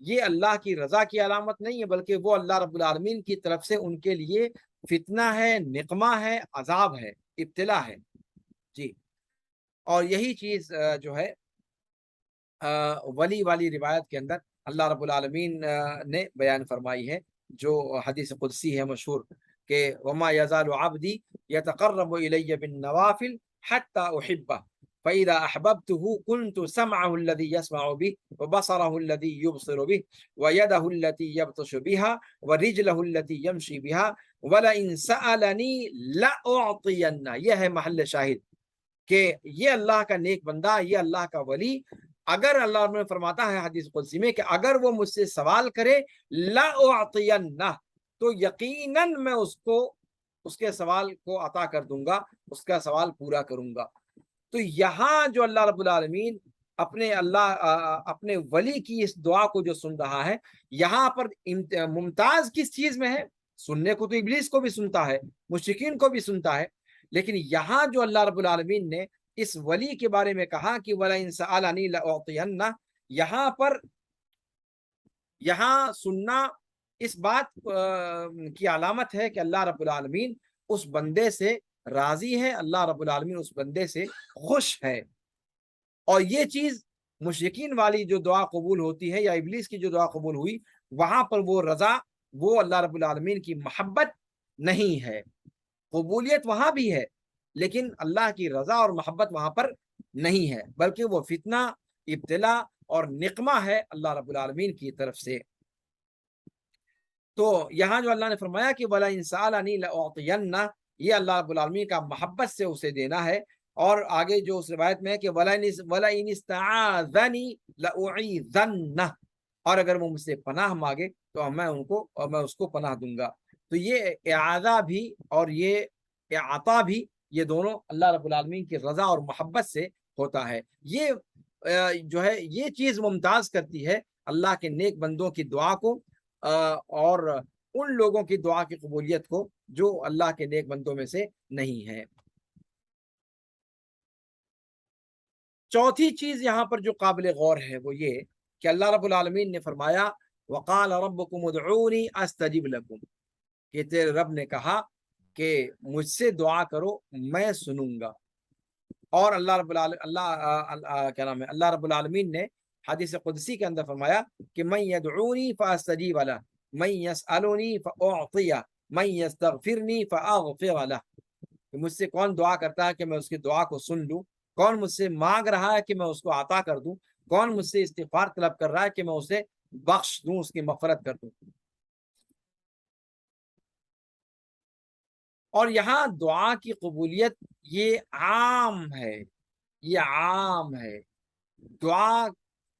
یہ اللہ کی رضا کی علامت نہیں ہے، بلکہ وہ اللہ رب العالمین کی طرف سے ان کے لیے فتنہ ہے، نقمہ ہے، عذاب ہے، ابتلا ہے۔ جی، اور یہی چیز جو ہے ولی والی روایت کے اندر اللہ رب العالمین نے بیان فرمائی ہے، جو حدیث قدسی ہے مشہور کہ وما یزال عبدی یتقرب الی بالنوافل حتی احبہ فاذا احببته كنت سمعه الذي يسمع به وبصره الذي يبصر به ويده التي يبطش بها ورجله التي يمشي بها ولئن سألني لأعطينه۔ یہ ہے محل شاہد کہ یہ اللہ کا نیک بندہ، یہ اللہ کا ولی، اگر اللہ نے فرماتا ہے حدیث قدسی میں کہ اگر وہ مجھ سے سوال کرے لأعطینہ، تو یقیناً میں اس کے سوال کو عطا کر دوں گا، اس کا سوال پورا کروں گا۔ تو یہاں جو اللہ رب العالمین اپنے ولی کی اس دعا کو جو سن رہا ہے، یہاں پر ممتاز کس چیز میں ہے؟ سننے کو تو ابلیس کو بھی سنتا ہے، مشرکین کو بھی سنتا ہے، لیکن یہاں جو اللہ رب العالمین نے اس ولی کے بارے میں کہا کہ وَلَئِن سَأَلَنِي لَأُعْطِيَنَّهُ، یہاں سننا اس بات کی علامت ہے کہ اللہ رب العالمین اس بندے سے راضی ہے، اللہ رب العالمین اس بندے سے خوش ہے۔ اور یہ چیز مشرکین والی جو دعا قبول ہوتی ہے یا ابلیس کی جو دعا قبول ہوئی، وہاں پر وہ رضا، وہ اللہ رب العالمین کی محبت نہیں ہے۔ قبولیت وہاں بھی ہے، لیکن اللہ کی رضا اور محبت وہاں پر نہیں ہے، بلکہ وہ فتنہ، ابتلا اور نقمہ ہے اللہ رب العالمین کی طرف سے۔ تو یہاں جو اللہ نے فرمایا کہ وَلَئِن سَأَلَنِي لَأُعْطِيَنَّهُ، یہ اللہ رب العالمین کا محبت سے اسے دینا ہے۔ اور آگے جو اس روایت میں ہے کہ وَلَئِنِ اسْتَعَاذَنِي لَأُعِيذَنَّهُ، اور اگر وہ مجھ سے پناہ مانگے تو میں اس کو پناہ دوں گا۔ تو یہ اعاذہ بھی اور یہ عطا بھی، یہ دونوں اللہ رب العالمین کی رضا اور محبت سے ہوتا ہے۔ یہ جو ہے یہ چیز ممتاز کرتی ہے اللہ کے نیک بندوں کی دعا کو اور ان لوگوں کی دعا کی قبولیت کو جو اللہ کے نیک بندوں میں سے نہیں ہے۔ چوتھی چیز یہاں پر جو قابل غور ہے وہ یہ کہ اللہ رب العالمین نے فرمایا وقال ربکم ادعونی استجب لکم، کہ تیرے رب نے کہا کہ مجھ سے دعا کرو میں سنوں گا۔ اور اللہ رب العالمین نے حدیث قدسی کے اندر فرمایا کہ من یدعونی فاستجیب لہ، من یسألنی فاعطیہ، من یستغفرنی فاغفر لہ، کہ مجھ سے کون دعا کرتا ہے کہ میں اس کی دعا کو سن لوں، کون مجھ سے مانگ رہا ہے کہ میں اس کو عطا کر دوں، کون مجھ سے استغفار طلب کر رہا ہے کہ میں اسے بخش دوں، اس کی مغفرت کر دوں۔ اور یہاں دعا کی قبولیت یہ عام ہے، یہ عام ہے۔ دعا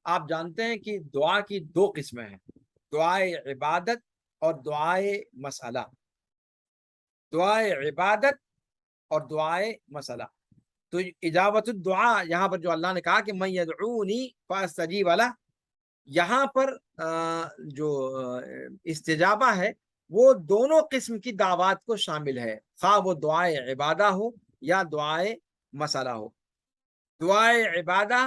آپ جانتے ہیں کہ دعا کی دو قسمیں ہیں، دعائے عبادت اور دعائے مسئلہ۔ دعائے عبادت اور دعائے مسئلہ، تو اجابت الدعا یہاں پر جو اللہ نے کہا کہ من یدعونی فاستجیب لہ، یہاں پر جو استجابہ ہے وہ دونوں قسم کی دعوات کو شامل ہے، خواہ وہ دعائے عبادہ ہو یا دعائے مسئلہ ہو۔ دعائے عبادہ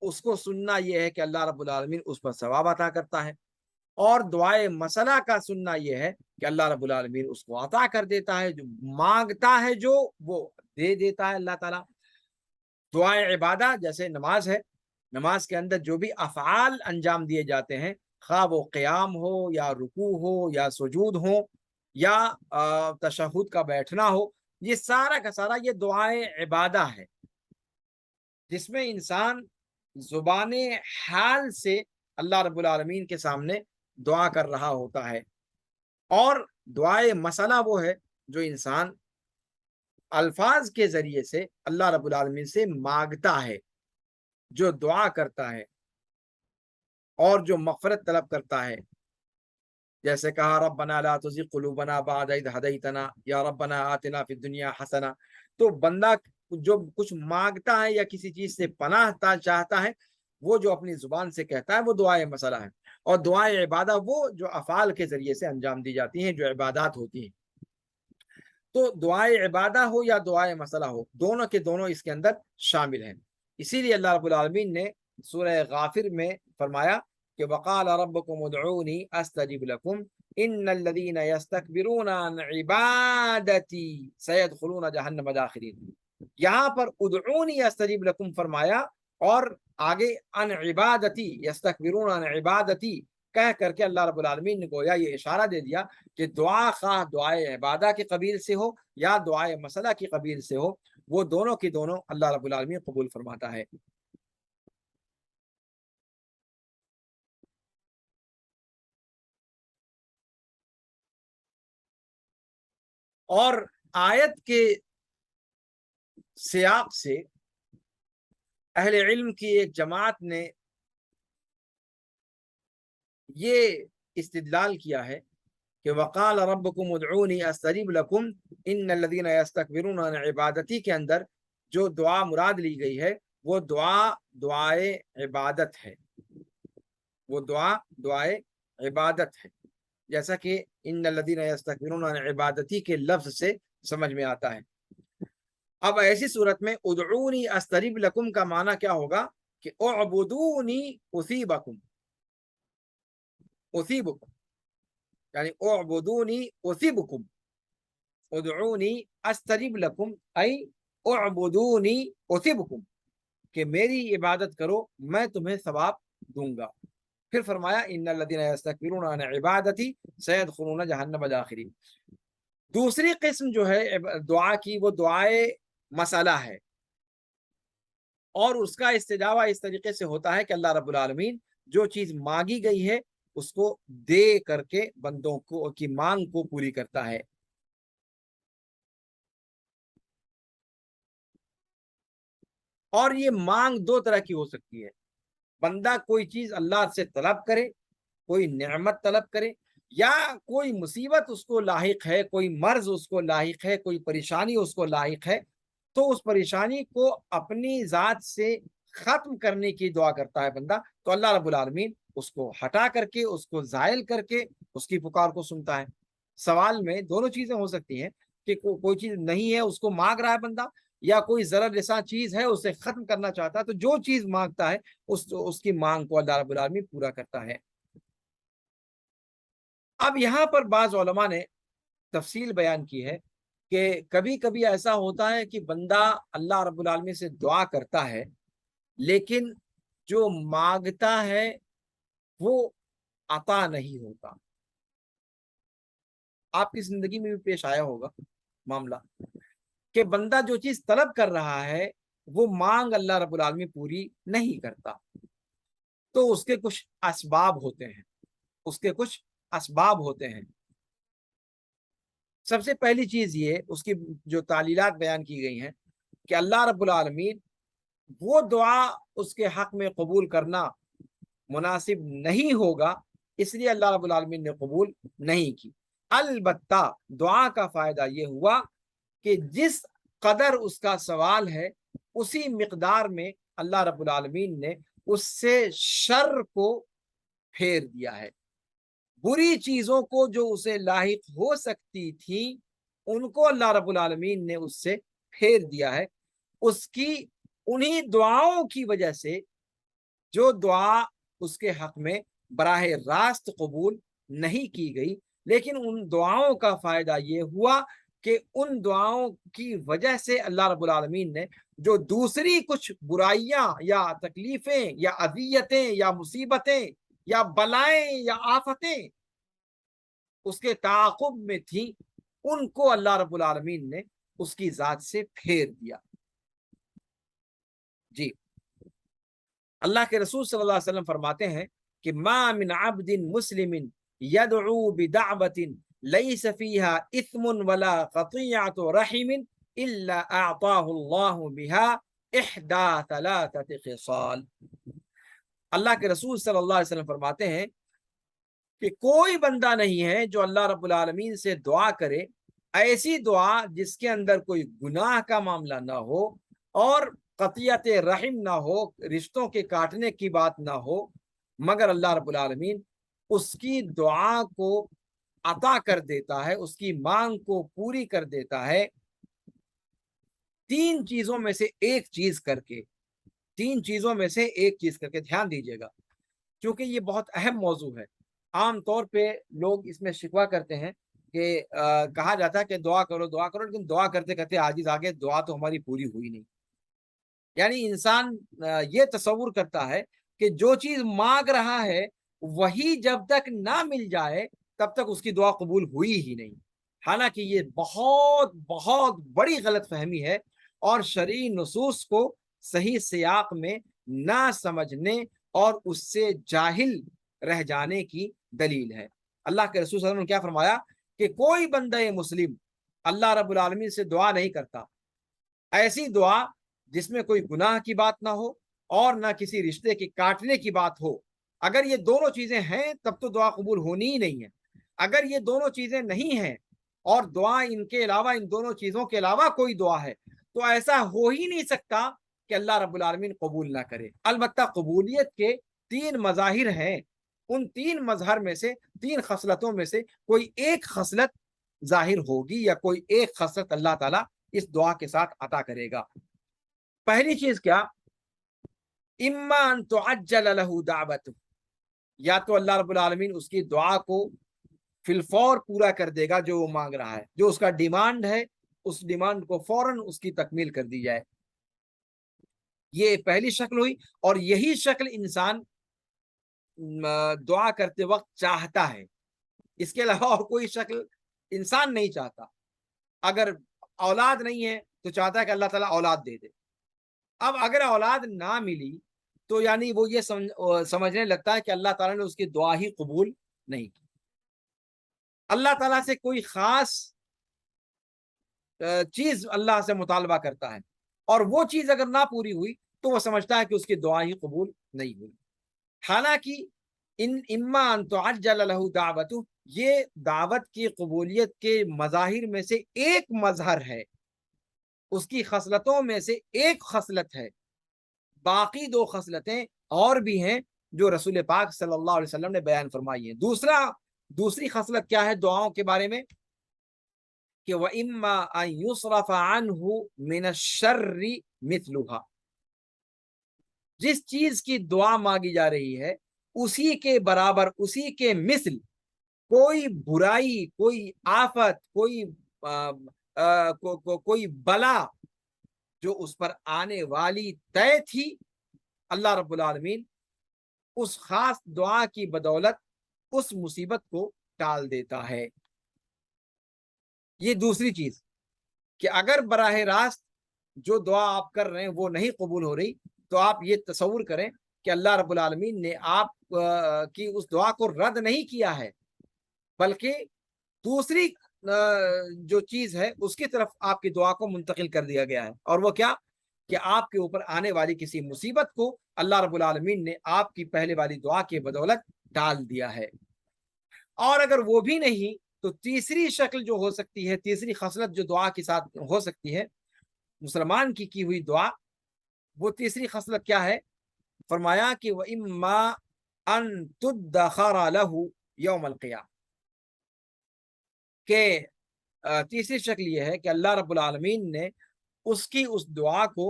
اس کو سننا یہ ہے کہ اللہ رب العالمین اس پر ثواب عطا کرتا ہے، اور دعائے مسئلہ کا سننا یہ ہے کہ اللہ رب العالمین اس کو عطا کر دیتا ہے، جو مانگتا ہے جو وہ دے دیتا ہے اللہ تعالیٰ۔ دعائے عبادہ جیسے نماز ہے، نماز کے اندر جو بھی افعال انجام دیے جاتے ہیں، خواہ وہ قیام ہو یا رکوع ہو یا سجود ہو یا تشہد کا بیٹھنا ہو، یہ سارا کا سارا یہ دعائے عبادہ ہے، جس میں انسان زبان حال سے اللہ رب العالمین کے سامنے دعا کر رہا ہوتا ہے۔ اور دعائے مسئلہ وہ ہے جو انسان الفاظ کے ذریعے سے اللہ رب العالمین سے مانگتا ہے، جو دعا کرتا ہے اور جو مغفرت طلب کرتا ہے، جیسے کہا ربنا لا تزغ قلوبنا بعد اذ ہدیتنا یا ربنا آتنا فی الدنیا حسنہ۔ تو بندہ جو کچھ مانگتا ہے یا کسی چیز سے پناہ چاہتا ہے، وہ جو اپنی زبان سے کہتا ہے وہ دعائے مسئلہ ہے، اور دعائے عبادہ وہ جو افعال کے ذریعے سے انجام دی جاتی ہیں، جو عبادات ہوتی ہیں۔ تو دعائے عبادہ ہو یا دعائے مسئلہ ہو، دونوں کے دونوں اس کے اندر شامل ہیں۔ اسی لیے اللہ رب العالمین نے سورہ غافر میں فرمایا کہ وقال ربکم ادعونی استجب لکم ان الذین یستکبرون عن عبادتی سیدخلون جہنم داخرین۔ یہاں پر ادعونی استجب لکم فرمایا، اور آگے عن عبادتی یستکبرون عن عبادتی کہہ کر کے اللہ رب العالمین نے گویا یہ اشارہ دے دیا کہ دعا خواہ دعائے عبادہ کے قبیل سے ہو یا دعائے مسئلہ کی قبیل سے ہو، وہ دونوں کی دونوں اللہ رب العالمین قبول فرماتا ہے۔ اور آیت کے سیاق سے اہل علم کی ایک جماعت نے یہ استدلال کیا ہے کہ وقال ربکم ادعونی استجب لکم ان الذین یستکبرون عن عبادتی کے اندر جو دعا مراد لی گئی ہے وہ دعائے عبادت ہے، وہ دعائے عبادت ہے، جیسا کہ ان الذین یستکبرون عن عبادتی کے لفظ سے سمجھ میں آتا ہے۔ اب ایسی صورت میں ادعونی استجب لکم کا معنی کیا ہوگا کہ اعبدونی اثیبکم، اثیبکم یعنی اعبدونی اثیبکم، ادعونی استجب لکم ای اعبدونی اثیبکم، کہ میری عبادت کرو میں تمہیں ثواب دوں گا۔ پھر فرمایا ان الذین یستکبرون عن عبادتی سیدخلون جہنم داخرین۔ دوسری قسم جو ہے دعا کی وہ دعائے مسئلہ ہے، اور اس کا استجابہ اس طریقے سے ہوتا ہے کہ اللہ رب العالمین جو چیز مانگی گئی ہے اس کو دے کر کے بندوں کو کی مانگ کو پوری کرتا ہے۔ اور یہ مانگ دو طرح کی ہو سکتی ہے، بندہ کوئی چیز اللہ سے طلب کرے، کوئی نعمت طلب کرے، یا کوئی مصیبت اس کو لاحق ہے، کوئی مرض اس کو لاحق ہے، کوئی پریشانی اس کو لاحق ہے، تو اس پریشانی کو اپنی ذات سے ختم کرنے کی دعا کرتا ہے بندہ، تو اللہ رب العالمین اس کو ہٹا کر کے، اس کو زائل کر کے اس کی پکار کو سنتا ہے۔ سوال میں دونوں چیزیں ہو سکتی ہیں کہ کوئی چیز نہیں ہے اس کو مانگ رہا ہے بندہ، یا کوئی ضرر رساں چیز ہے اسے ختم کرنا چاہتا ہے، تو جو چیز مانگتا ہے اس کی مانگ کو اللہ رب العالمین پورا کرتا ہے۔ اب یہاں پر بعض علماء نے تفصیل بیان کی ہے کہ کبھی کبھی ایسا ہوتا ہے کہ بندہ اللہ رب العالمین سے دعا کرتا ہے، لیکن جو مانگتا ہے وہ عطا نہیں ہوتا۔ آپ کی زندگی میں بھی پیش آیا ہوگا معاملہ کہ بندہ جو چیز طلب کر رہا ہے وہ مانگ اللہ رب العالمین پوری نہیں کرتا، تو اس کے کچھ اسباب ہوتے ہیں، اس کے کچھ اسباب ہوتے ہیں۔ سب سے پہلی چیز یہ اس کی جو تعلیلات بیان کی گئی ہیں کہ اللہ رب العالمین وہ دعا اس کے حق میں قبول کرنا مناسب نہیں ہوگا، اس لیے اللہ رب العالمین نے قبول نہیں کی۔ البتہ دعا کا فائدہ یہ ہوا کہ جس قدر اس کا سوال ہے اسی مقدار میں اللہ رب العالمین نے اس سے شر کو پھیر دیا ہے۔ بری چیزوں کو جو اسے لاحق ہو سکتی تھی ان کو اللہ رب العالمین نے اس سے پھیر دیا ہے۔ اس کی انہی دعاؤں کی وجہ سے جو دعا اس کے حق میں براہ راست قبول نہیں کی گئی، لیکن ان دعاؤں کا فائدہ یہ ہوا کہ ان دعاؤں کی وجہ سے اللہ رب العالمین نے جو دوسری کچھ برائیاں یا تکلیفیں یا اذیتیں یا مصیبتیں یا بلائیں یا آفتیں اس کے تعاقب میں تھیں، ان کو اللہ رب العالمین نے اس کی ذات سے پھیر دیا۔ جی، اللہ کے رسول صلی اللہ علیہ وسلم فرماتے ہیں کہ ما من عبد مسلم يدعو بدعوت ليس فيها اثم ولا قطيعة رحم الا اعطاه الله بها احدى ثلاثة خصال۔ اللہ کے رسول صلی اللہ علیہ وسلم فرماتے ہیں کہ کوئی بندہ نہیں ہے جو اللہ رب العالمین سے دعا کرے، ایسی دعا جس کے اندر کوئی گناہ کا معاملہ نہ ہو اور قطیعت رحم نہ ہو، رشتوں کے کاٹنے کی بات نہ ہو، مگر اللہ رب العالمین اس کی دعا کو عطا کر دیتا ہے، اس کی مانگ کو پوری کر دیتا ہے تین چیزوں میں سے ایک چیز کر کے۔ تین چیزوں میں سے ایک چیز کر کے، دھیان دیجیے گا کیونکہ یہ بہت اہم موضوع ہے۔ عام طور پہ لوگ اس میں شکوہ کرتے ہیں کہ کہا جاتا ہے کہ دعا کرو دعا کرو، لیکن دعا کرتے کرتے عاجز آگے دعا تو ہماری پوری ہوئی نہیں۔ یعنی انسان یہ تصور کرتا ہے کہ جو چیز مانگ رہا ہے وہی جب تک نہ مل جائے تب تک اس کی دعا قبول ہوئی ہی نہیں، حالانکہ یہ بہت بہت بڑی غلط فہمی ہے اور شرعی نصوص کو صحیح سیاق میں نہ سمجھنے اور اس سے جاہل رہ جانے کی دلیل ہے۔ اللہ کے رسول صلی اللہ علیہ وسلم نے کیا فرمایا کہ کوئی بندہ مسلم اللہ رب العالمین سے دعا نہیں کرتا، ایسی دعا جس میں کوئی گناہ کی بات نہ ہو اور نہ کسی رشتے کے کاٹنے کی بات ہو۔ اگر یہ دونوں چیزیں ہیں تب تو دعا قبول ہونی ہی نہیں ہے۔ اگر یہ دونوں چیزیں نہیں ہیں اور دعا ان کے علاوہ، ان دونوں چیزوں کے علاوہ کوئی دعا ہے، تو ایسا ہو ہی نہیں سکتا کہ اللہ رب العالمین قبول نہ کرے۔ البتہ قبولیت کے تین مظاہر ہیں، ان تین مظہر میں سے، تین خصلتوں میں سے کوئی ایک خصلت ظاہر ہوگی یا کوئی ایک خصلت اللہ تعالیٰ اس دعا کے ساتھ عطا کرے گا۔ پہلی چیز کیا؟ اما ان تعجل له دعوت، یا تو اللہ رب العالمین اس کی دعا کو فی الفور پورا کر دے گا، جو وہ مانگ رہا ہے، جو اس کا ڈیمانڈ ہے اس ڈیمانڈ کو فوراً اس کی تکمیل کر دی جائے۔ یہ پہلی شکل ہوئی، اور یہی شکل انسان دعا کرتے وقت چاہتا ہے، اس کے علاوہ اور کوئی شکل انسان نہیں چاہتا۔ اگر اولاد نہیں ہے تو چاہتا ہے کہ اللہ تعالیٰ اولاد دے دے۔ اب اگر اولاد نہ ملی تو یعنی وہ یہ سمجھنے لگتا ہے کہ اللہ تعالیٰ نے اس کی دعا ہی قبول نہیں کی۔ اللہ تعالیٰ سے کوئی خاص چیز اللہ سے مطالبہ کرتا ہے اور وہ چیز اگر نہ پوری ہوئی تو وہ سمجھتا ہے کہ اس کی دعا ہی قبول نہیں ہوئی۔ حالانکہ اما ان تعجل له دعوت، یہ دعوت کی قبولیت کے مظاہر میں سے ایک مظہر ہے، اس کی خصلتوں میں سے ایک خصلت ہے۔ باقی دو خصلتیں اور بھی ہیں جو رسول پاک صلی اللہ علیہ وسلم نے بیان فرمائی ہیں۔ دوسری خصلت کیا ہے دعاؤں کے بارے میں؟ کہ وَإِمَّا أَن يُصْرَفَ عَنْهُ مِنَ الشَّرِّ مِثْلُهَا، جس چیز کی دعا مانگی جا رہی ہے اسی کے برابر، اسی کے مثل کوئی برائی، کوئی آفت، کوئی بلا جو اس پر آنے والی طے تھی، اللہ رب العالمین اس خاص دعا کی بدولت اس مصیبت کو ٹال دیتا ہے۔ یہ دوسری چیز کہ اگر براہ راست جو دعا آپ کر رہے ہیں وہ نہیں قبول ہو رہی تو آپ یہ تصور کریں کہ اللہ رب العالمین نے آپ کی اس دعا کو رد نہیں کیا ہے، بلکہ دوسری جو چیز ہے اس کی طرف آپ کی دعا کو منتقل کر دیا گیا ہے، اور وہ کیا؟ کہ آپ کے اوپر آنے والی کسی مصیبت کو اللہ رب العالمین نے آپ کی پہلے والی دعا کی بدولت ٹال دیا ہے۔ اور اگر وہ بھی نہیں تو تیسری شکل جو ہو سکتی ہے، تیسری خصلت جو دعا کے ساتھ ہو سکتی ہے مسلمان کی ہوئی دعا، وہ تیسری خصلت کیا ہے؟ فرمایا کہ وَإِمَّا أَن تُدَّخَرَ لَهُ يَوْمَ الْقِيَامَةِ، کہ تیسری شکل یہ ہے کہ اللہ رب العالمین نے اس کی اس دعا کو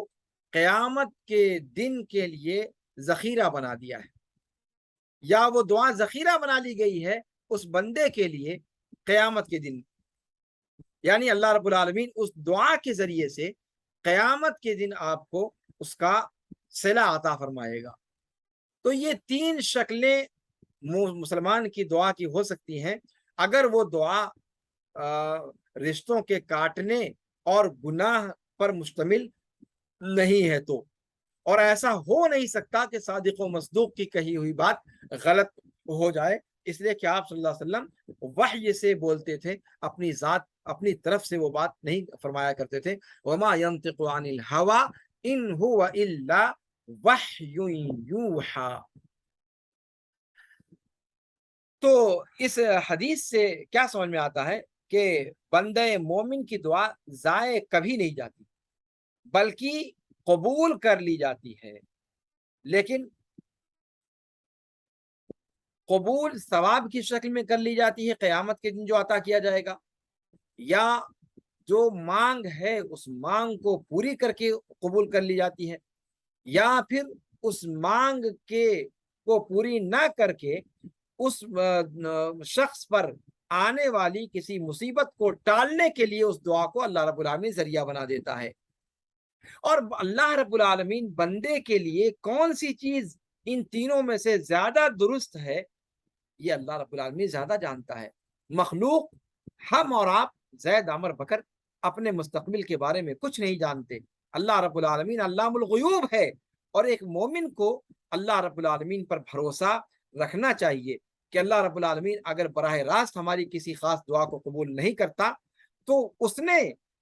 قیامت کے دن کے لیے ذخیرہ بنا دیا ہے، یا وہ دعا ذخیرہ بنا لی گئی ہے اس بندے کے لیے قیامت کے دن، یعنی اللہ رب العالمین اس دعا کے ذریعے سے قیامت کے دن آپ کو اس کا صلہ عطا فرمائے گا۔ تو یہ تین شکلیں مسلمان کی دعا کی ہو سکتی ہیں اگر وہ دعا رشتوں کے کاٹنے اور گناہ پر مشتمل نہیں ہے تو، اور ایسا ہو نہیں سکتا کہ صادق و مصدوق کی کہی ہوئی بات غلط ہو جائے، اس لیے کہ آپ صلی اللہ علیہ وسلم وحی سے بولتے تھے، اپنی ذات اپنی طرف سے وہ بات نہیں فرمایا کرتے تھے۔ وما ينطق عن الهوى ان هو الا وحی یوحی۔ تو اس حدیث سے کیا سمجھ میں آتا ہے کہ بندہ مومن کی دعا ضائع کبھی نہیں جاتی بلکہ قبول کر لی جاتی ہے، لیکن قبول ثواب کی شکل میں کر لی جاتی ہے قیامت کے دن جو عطا کیا جائے گا، یا جو مانگ ہے اس مانگ کو پوری کر کے قبول کر لی جاتی ہے، یا پھر اس مانگ کے کو پوری نہ کر کے اس شخص پر آنے والی کسی مصیبت کو ٹالنے کے لیے اس دعا کو اللہ رب العالمین ذریعہ بنا دیتا ہے۔ اور اللہ رب العالمین بندے کے لیے کون سی چیز ان تینوں میں سے زیادہ درست ہے یہ اللہ رب العالمین زیادہ جانتا ہے۔ مخلوق، ہم اور آپ، زید، عمر، بکر، اپنے مستقبل کے بارے میں کچھ نہیں جانتے۔ اللہ رب العالمین علام الغیوب ہے، اور ایک مومن کو اللہ رب العالمین پر بھروسہ رکھنا چاہیے کہ اللہ رب العالمین اگر براہ راست ہماری کسی خاص دعا کو قبول نہیں کرتا تو اس نے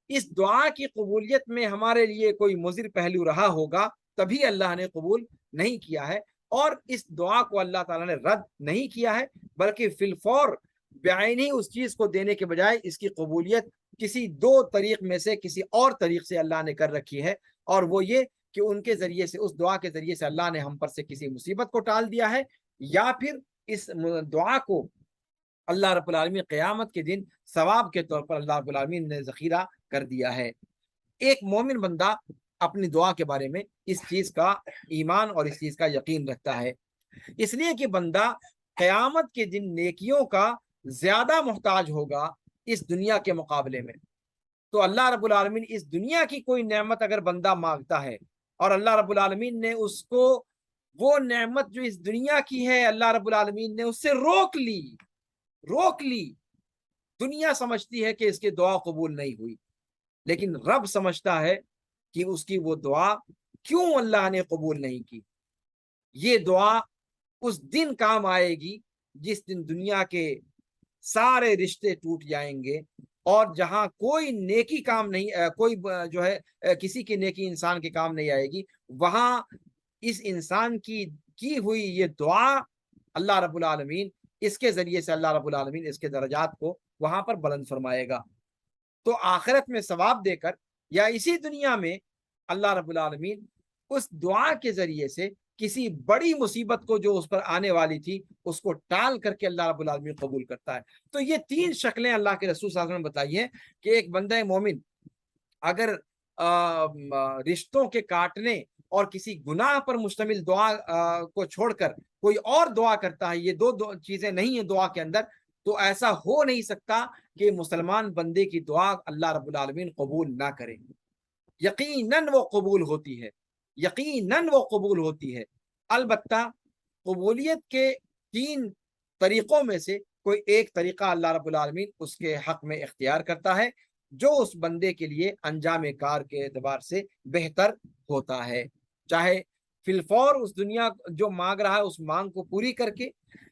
اس دعا کی قبولیت میں ہمارے لیے کوئی مضر پہلو رہا ہوگا، تبھی اللہ نے قبول نہیں کیا ہے، اور اس دعا کو اللہ تعالیٰ نے رد نہیں کیا ہے، بلکہ فی الفور بعینی اس چیز کو دینے کے بجائے اس کی قبولیت کسی دو طریق میں سے کسی اور طریق سے اللہ نے کر رکھی ہے، اور وہ یہ کہ ان کے ذریعے سے، اس دعا کے ذریعے سے اللہ نے ہم پر سے کسی مصیبت کو ٹال دیا ہے، یا پھر اس دعا کو اللہ رب العالمین قیامت کے دن ثواب کے طور پر اللہ رب العالمین نے ذخیرہ کر دیا ہے۔ ایک مومن بندہ اپنی دعا کے بارے میں اس چیز کا ایمان اور اس چیز کا یقین رکھتا ہے، اس لیے کہ بندہ قیامت کے دن نیکیوں کا زیادہ محتاج ہوگا اس دنیا کے مقابلے میں۔ تو اللہ رب العالمین اس دنیا کی کوئی نعمت اگر بندہ مانگتا ہے اور اللہ رب العالمین نے اس کو وہ نعمت جو اس دنیا کی ہے اللہ رب العالمین نے اس سے روک لی، دنیا سمجھتی ہے کہ اس کی دعا قبول نہیں ہوئی، لیکن رب سمجھتا ہے کہ اس کی وہ دعا کیوں اللہ نے قبول نہیں کی۔ یہ دعا اس دن کام آئے گی جس دن دنیا کے سارے رشتے ٹوٹ جائیں گے، اور جہاں کوئی نیکی کام نہیں، کوئی جو ہے کسی کی نیکی انسان کے کام نہیں آئے گی، وہاں اس انسان کی ہوئی یہ دعا اللہ رب العالمین اس کے ذریعے سے اللہ رب العالمین اس کے درجات کو وہاں پر بلند فرمائے گا۔ تو آخرت میں ثواب دے کر یا اسی دنیا میں اللہ رب العالمین اس دعا کے ذریعے سے کسی بڑی مصیبت کو جو اس پر آنے والی تھی اس کو ٹال کر کے اللہ رب العالمین قبول کرتا ہے۔ تو یہ تین شکلیں اللہ کے رسول صلی اللہ علیہ وسلم نے بتائی ہیں کہ ایک بندہ مومن اگر رشتوں کے کاٹنے اور کسی گناہ پر مشتمل دعا کو چھوڑ کر کوئی اور دعا کرتا ہے، یہ دو چیزیں نہیں ہیں دعا کے اندر، تو ایسا ہو نہیں سکتا کہ مسلمان بندے کی دعا اللہ رب العالمین قبول نہ کرے۔ یقیناً وہ قبول ہوتی ہے، یقیناً وہ قبول ہوتی ہے، البتہ قبولیت کے تین طریقوں میں سے کوئی ایک طریقہ اللہ رب العالمین اس کے حق میں اختیار کرتا ہے جو اس بندے کے لیے انجام کار کے اعتبار سے بہتر ہوتا ہے، چاہے فی الفور اس دنیا جو مانگ رہا ہے اس مانگ کو پوری کر کے،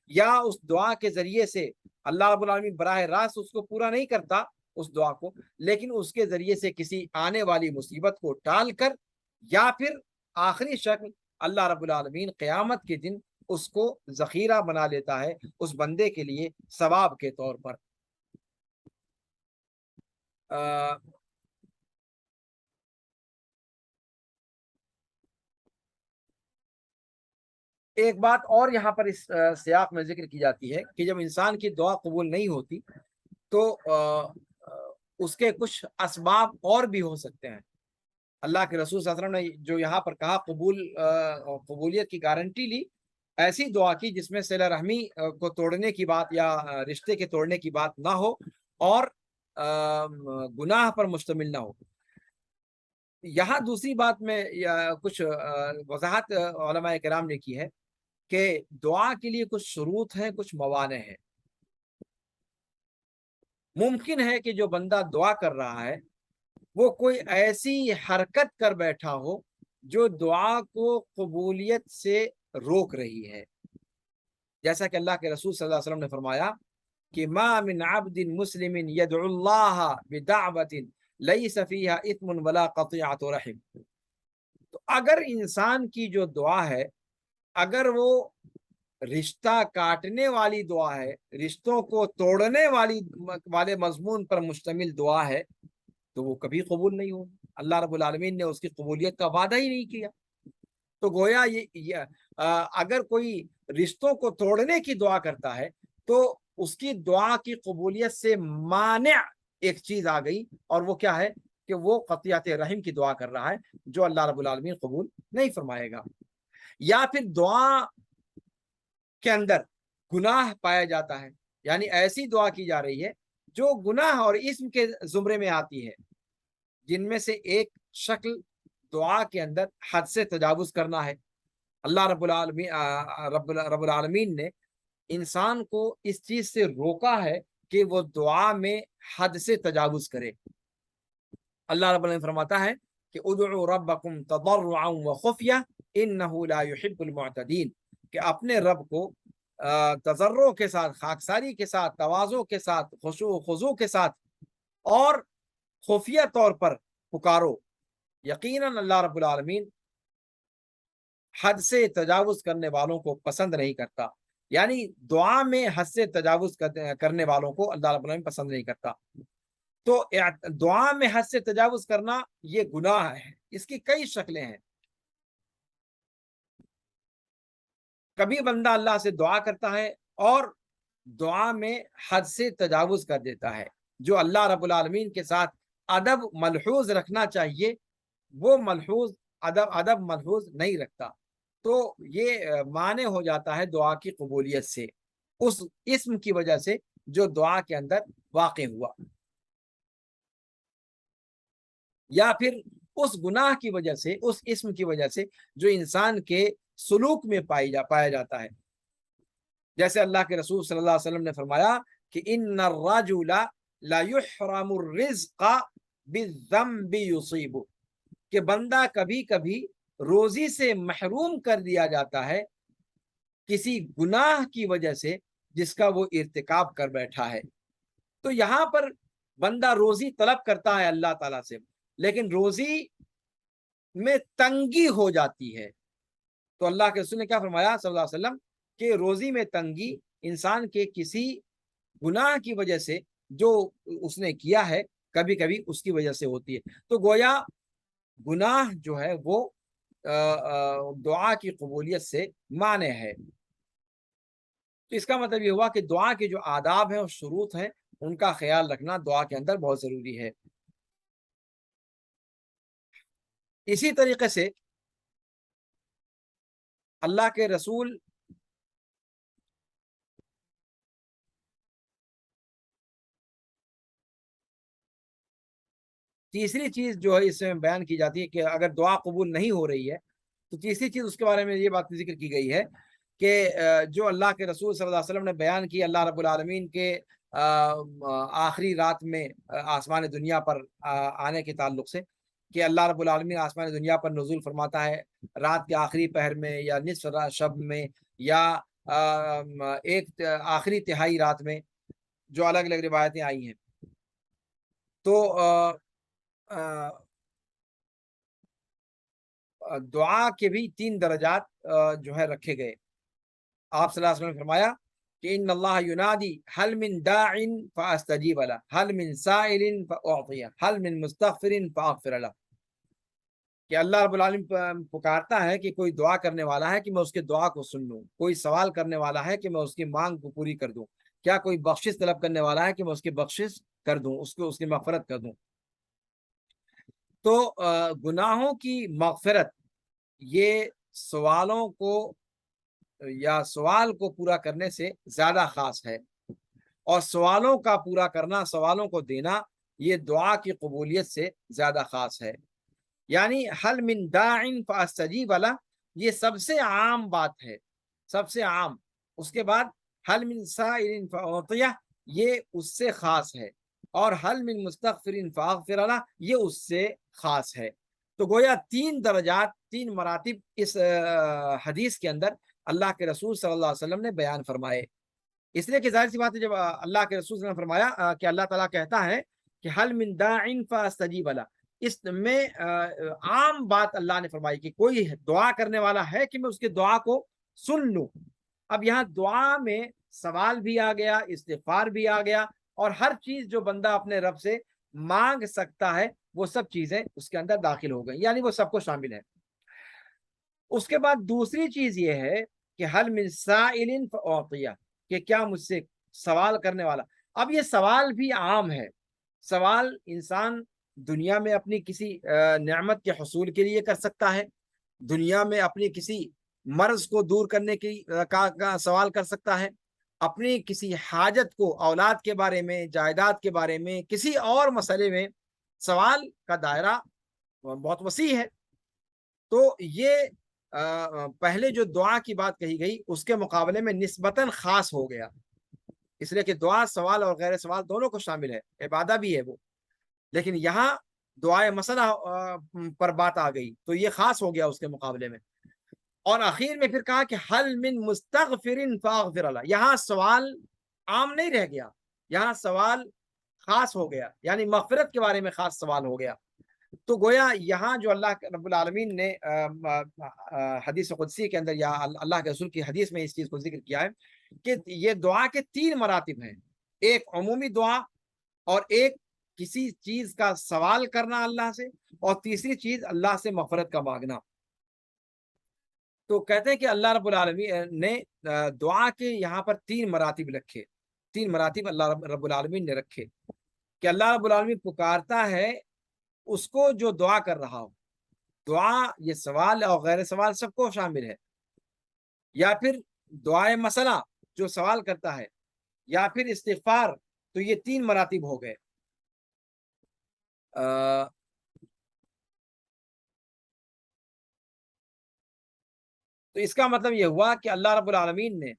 یا اس دعا کے ذریعے سے اللہ رب العالمین براہ راست اس کو پورا نہیں کرتا اس دعا کو، لیکن اس کے ذریعے سے کسی آنے والی مصیبت کو ٹال کر، یا پھر آخری شکل اللہ رب العالمین قیامت کے دن اس کو ذخیرہ بنا لیتا ہے اس بندے کے لیے ثواب کے طور پر۔ ایک بات اور یہاں پر اس سیاق میں ذکر کی جاتی ہے کہ جب انسان کی دعا قبول نہیں ہوتی تو اس کے کچھ اسباب اور بھی ہو سکتے ہیں۔ اللہ کے رسول صلی اللہ علیہ وسلم نے جو یہاں پر کہا قبولیت کی گارنٹی لی، ایسی دعا کی جس میں صلہ رحمی کو توڑنے کی بات یا رشتے کے توڑنے کی بات نہ ہو اور گناہ پر مشتمل نہ ہو۔ یہاں دوسری بات میں کچھ وضاحت علماء کرام نے کی ہے کہ دعا کے لیے کچھ شروط ہیں، کچھ موانع ہیں۔ ممکن ہے کہ جو بندہ دعا کر رہا ہے وہ کوئی ایسی حرکت کر بیٹھا ہو جو دعا کو قبولیت سے روک رہی ہے، جیسا کہ اللہ کے رسول صلی اللہ علیہ وسلم نے فرمایا کہ ما من عبد مسلم يدعو اللہ بدعوت لیس فیہا اثم ولا قطیعۃ رحم۔ تو اگر انسان کی جو دعا ہے، اگر وہ رشتہ کاٹنے والی دعا ہے، رشتوں کو توڑنے والے مضمون پر مشتمل دعا ہے، تو وہ کبھی قبول نہیں ہوگی۔ اللہ رب العالمین نے اس کی قبولیت کا وعدہ ہی نہیں کیا۔ تو گویا اگر کوئی رشتوں کو توڑنے کی دعا کرتا ہے تو اس کی دعا کی قبولیت سے مانع ایک چیز آ گئی، اور وہ کیا ہے کہ وہ قطیعت رحم کی دعا کر رہا ہے، جو اللہ رب العالمین قبول نہیں فرمائے گا۔ یا پھر دعا کے اندر گناہ پایا جاتا ہے، یعنی ایسی دعا کی جا رہی ہے جو گناہ اور اسم کے زمرے میں آتی ہے، جن میں سے ایک شکل دعا کے اندر حد سے تجاوز کرنا ہے۔ اللہ رب العالمین نے انسان کو اس چیز سے روکا ہے کہ وہ دعا میں حد سے تجاوز کرے۔ اللہ رب العالمین فرماتا ہے کہ ادعوا ربکم تضرعا وخفیہ انہ لا یحب المعتدین، کہ اپنے رب کو تضرع کے ساتھ، خاکساری کے ساتھ، تواضع کے ساتھ، خشوع و خضوع کے ساتھ اور خفیہ طور پر پکارو، یقیناً اللہ رب العالمین حد سے تجاوز کرنے والوں کو پسند نہیں کرتا۔ یعنی دعا میں حد سے تجاوز کرنے والوں کو اللہ رب العالمین پسند نہیں کرتا۔ تو دعا میں حد سے تجاوز کرنا یہ گناہ ہے، اس کی کئی شکلیں ہیں۔ کبھی بندہ اللہ سے دعا کرتا ہے اور دعا میں حد سے تجاوز کر دیتا ہے، جو اللہ رب العالمین کے ساتھ ادب ملحوظ رکھنا چاہیے وہ ادب ملحوظ نہیں رکھتا، تو یہ مانع ہو جاتا ہے دعا کی قبولیت سے، اس اسم کی وجہ سے جو دعا کے اندر واقع ہوا، یا پھر اس گناہ کی وجہ سے، اس اسم کی وجہ سے جو انسان کے سلوک میں پایا جاتا ہے۔ جیسے اللہ کے رسول صلی اللہ علیہ وسلم نے فرمایا کہ ان الرجل لا يحرم الرزق بالذنب يصيبه، کہ بندہ کبھی کبھی روزی سے محروم کر دیا جاتا ہے کسی گناہ کی وجہ سے جس کا وہ ارتکاب کر بیٹھا ہے۔ تو یہاں پر بندہ روزی طلب کرتا ہے اللہ تعالیٰ سے، لیکن روزی میں تنگی ہو جاتی ہے، تو اللہ کے رسول نے کیا فرمایا صلی اللہ علیہ وسلم کہ روزی میں تنگی انسان کے کسی گناہ کی وجہ سے جو اس نے کیا ہے کبھی کبھی اس کی وجہ سے ہوتی ہے۔ تو گویا گناہ جو ہے وہ دعا کی قبولیت سے مانع ہے۔ تو اس کا مطلب یہ ہوا کہ دعا کے جو آداب ہیں اور شروط ہیں ان کا خیال رکھنا دعا کے اندر بہت ضروری ہے۔ اسی طریقے سے اللہ کے رسول تیسری چیز جو ہے اس میں بیان کی جاتی ہے کہ اگر دعا قبول نہیں ہو رہی ہے تو تیسری چیز اس کے بارے میں یہ بات ذکر کی گئی ہے کہ جو اللہ کے رسول صلی اللہ علیہ وسلم نے بیان کی اللہ رب العالمین کے آخری رات میں آسمان دنیا پر آنے کے تعلق سے، کہ اللہ رب العالمین آسمان دنیا پر نزول فرماتا ہے رات کے آخری پہر میں یا نصف شب میں یا ایک آخری تہائی رات میں، جو الگ الگ روایتیں آئی ہیں۔ تو دعا کے بھی 3 درجات جو ہے رکھے گئے۔ آپ صلی اللہ علیہ وسلم نے فرمایا کہ ان اللہ ینادی هل من داع فاستجیب له هل من سائل فاعطیه هل من مستغفر فاغفر له، کہ اللہ رب العالمین پکارتا ہے کہ کوئی دعا کرنے والا ہے کہ میں اس کے دعا کو سن لوں، کوئی سوال کرنے والا ہے کہ میں اس کی مانگ کو پوری کر دوں، کیا کوئی بخشش طلب کرنے والا ہے کہ میں اس کی بخشش کر دوں، اس کی مغفرت کر دوں۔ تو گناہوں کی مغفرت یہ سوالوں کو یا سوال کو پورا کرنے سے زیادہ خاص ہے، اور سوالوں کا پورا کرنا، سوالوں کو دینا، یہ دعا کی قبولیت سے زیادہ خاص ہے۔ یعنی حل من داع فاستجیب لہ، یہ سب سے عام بات ہے، سب سے عام۔ اس کے بعد حل من سائل فاعطیہ، یہ اس سے خاص ہے، اور حل من مستغفر فاغفر لہ، یہ اس سے خاص ہے۔ تو گویا تین درجات، تین مراتب اس حدیث کے اندر اللہ کے رسول صلی اللہ علیہ وسلم نے بیان فرمائے۔ اس لیے کہ ظاہر سی بات ہے، جب اللہ کے رسول صلی اللہ علیہ وسلم نے فرمایا کہ اللہ تعالیٰ کہتا ہے کہ حل من داع فاستجیب لہ، اس میں عام بات اللہ نے فرمائی کہ کوئی دعا کرنے والا ہے کہ میں اس کی دعا کو سن لوں۔ اب یہاں دعا میں سوال بھی آ گیا، استغفار بھی آ گیا، اور ہر چیز جو بندہ اپنے رب سے مانگ سکتا ہے وہ سب چیزیں اس کے اندر داخل ہو گئی، یعنی وہ سب کو شامل ہے۔ اس کے بعد دوسری چیز یہ ہے کہ حل من سائل فاعطیہ، کہ کیا مجھ سے سوال کرنے والا۔ اب یہ سوال بھی عام ہے، سوال انسان دنیا میں اپنی کسی نعمت کے حصول کے لیے کر سکتا ہے، دنیا میں اپنی کسی مرض کو دور کرنے کی کا سوال کر سکتا ہے، اپنی کسی حاجت کو، اولاد کے بارے میں، جائیداد کے بارے میں، کسی اور مسئلے میں سوال کا دائرہ بہت وسیع ہے۔ تو یہ پہلے جو دعا کی بات کہی گئی اس کے مقابلے میں نسبتاً خاص ہو گیا، اس لیے کہ دعا سوال اور غیر سوال دونوں کو شامل ہے، عبادہ بھی ہے وہ، لیکن یہاں دعائے مسئلہ پر بات آ گئی تو یہ خاص ہو گیا اس کے مقابلے میں۔ اور آخر میں پھر کہا کہ حل من مستغفر فاغفر لہ، یہاں سوال عام نہیں رہ گیا، یہاں سوال خاص ہو گیا، یعنی مغفرت کے بارے میں خاص سوال ہو گیا۔ تو گویا یہاں جو اللہ رب العالمین نے حدیث قدسی کے اندر یا اللہ کے رسول کی حدیث میں اس چیز کو ذکر کیا ہے کہ یہ دعا کے تین مراتب ہیں، ایک عمومی دعا، اور ایک کسی چیز کا سوال کرنا اللہ سے، اور تیسری چیز اللہ سے مغفرت کا مانگنا۔ تو کہتے ہیں کہ اللہ رب العالمین نے دعا کے یہاں پر تین مراتب رکھے، تین مراتب اللہ رب العالمین نے رکھے کہ اللہ رب العالمین پکارتا ہے اس کو جو دعا کر رہا ہو۔ دعا یہ سوال اور غیر سوال سب کو شامل ہے، یا پھر دعائے مسئلہ جو سوال کرتا ہے، یا پھر استغفار، تو یہ تین مراتب ہو گئے۔ تو اس کا مطلب یہ ہوا کہ اللہ رب العالمین نے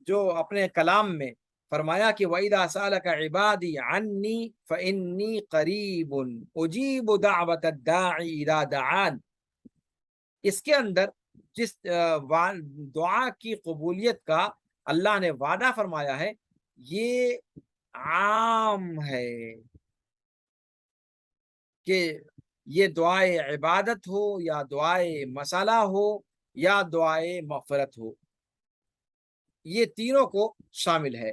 جو اپنے کلام میں فرمایا کہ وَإِذَا سَأَلَكَ عِبَادِي عَنِّي فَإِنِّي قَرِيبٌ أُجِيبُ دَعْوَةَ الدَّاعِ إِذَا دَعَانِ، اس کے اندر جس دعا کی قبولیت کا اللہ نے وعدہ فرمایا ہے یہ عام ہے، کہ یہ دعائے عبادت ہو یا دعائے مسئلہ ہو یا دعائے مغفرت ہو، یہ تینوں کو شامل ہے۔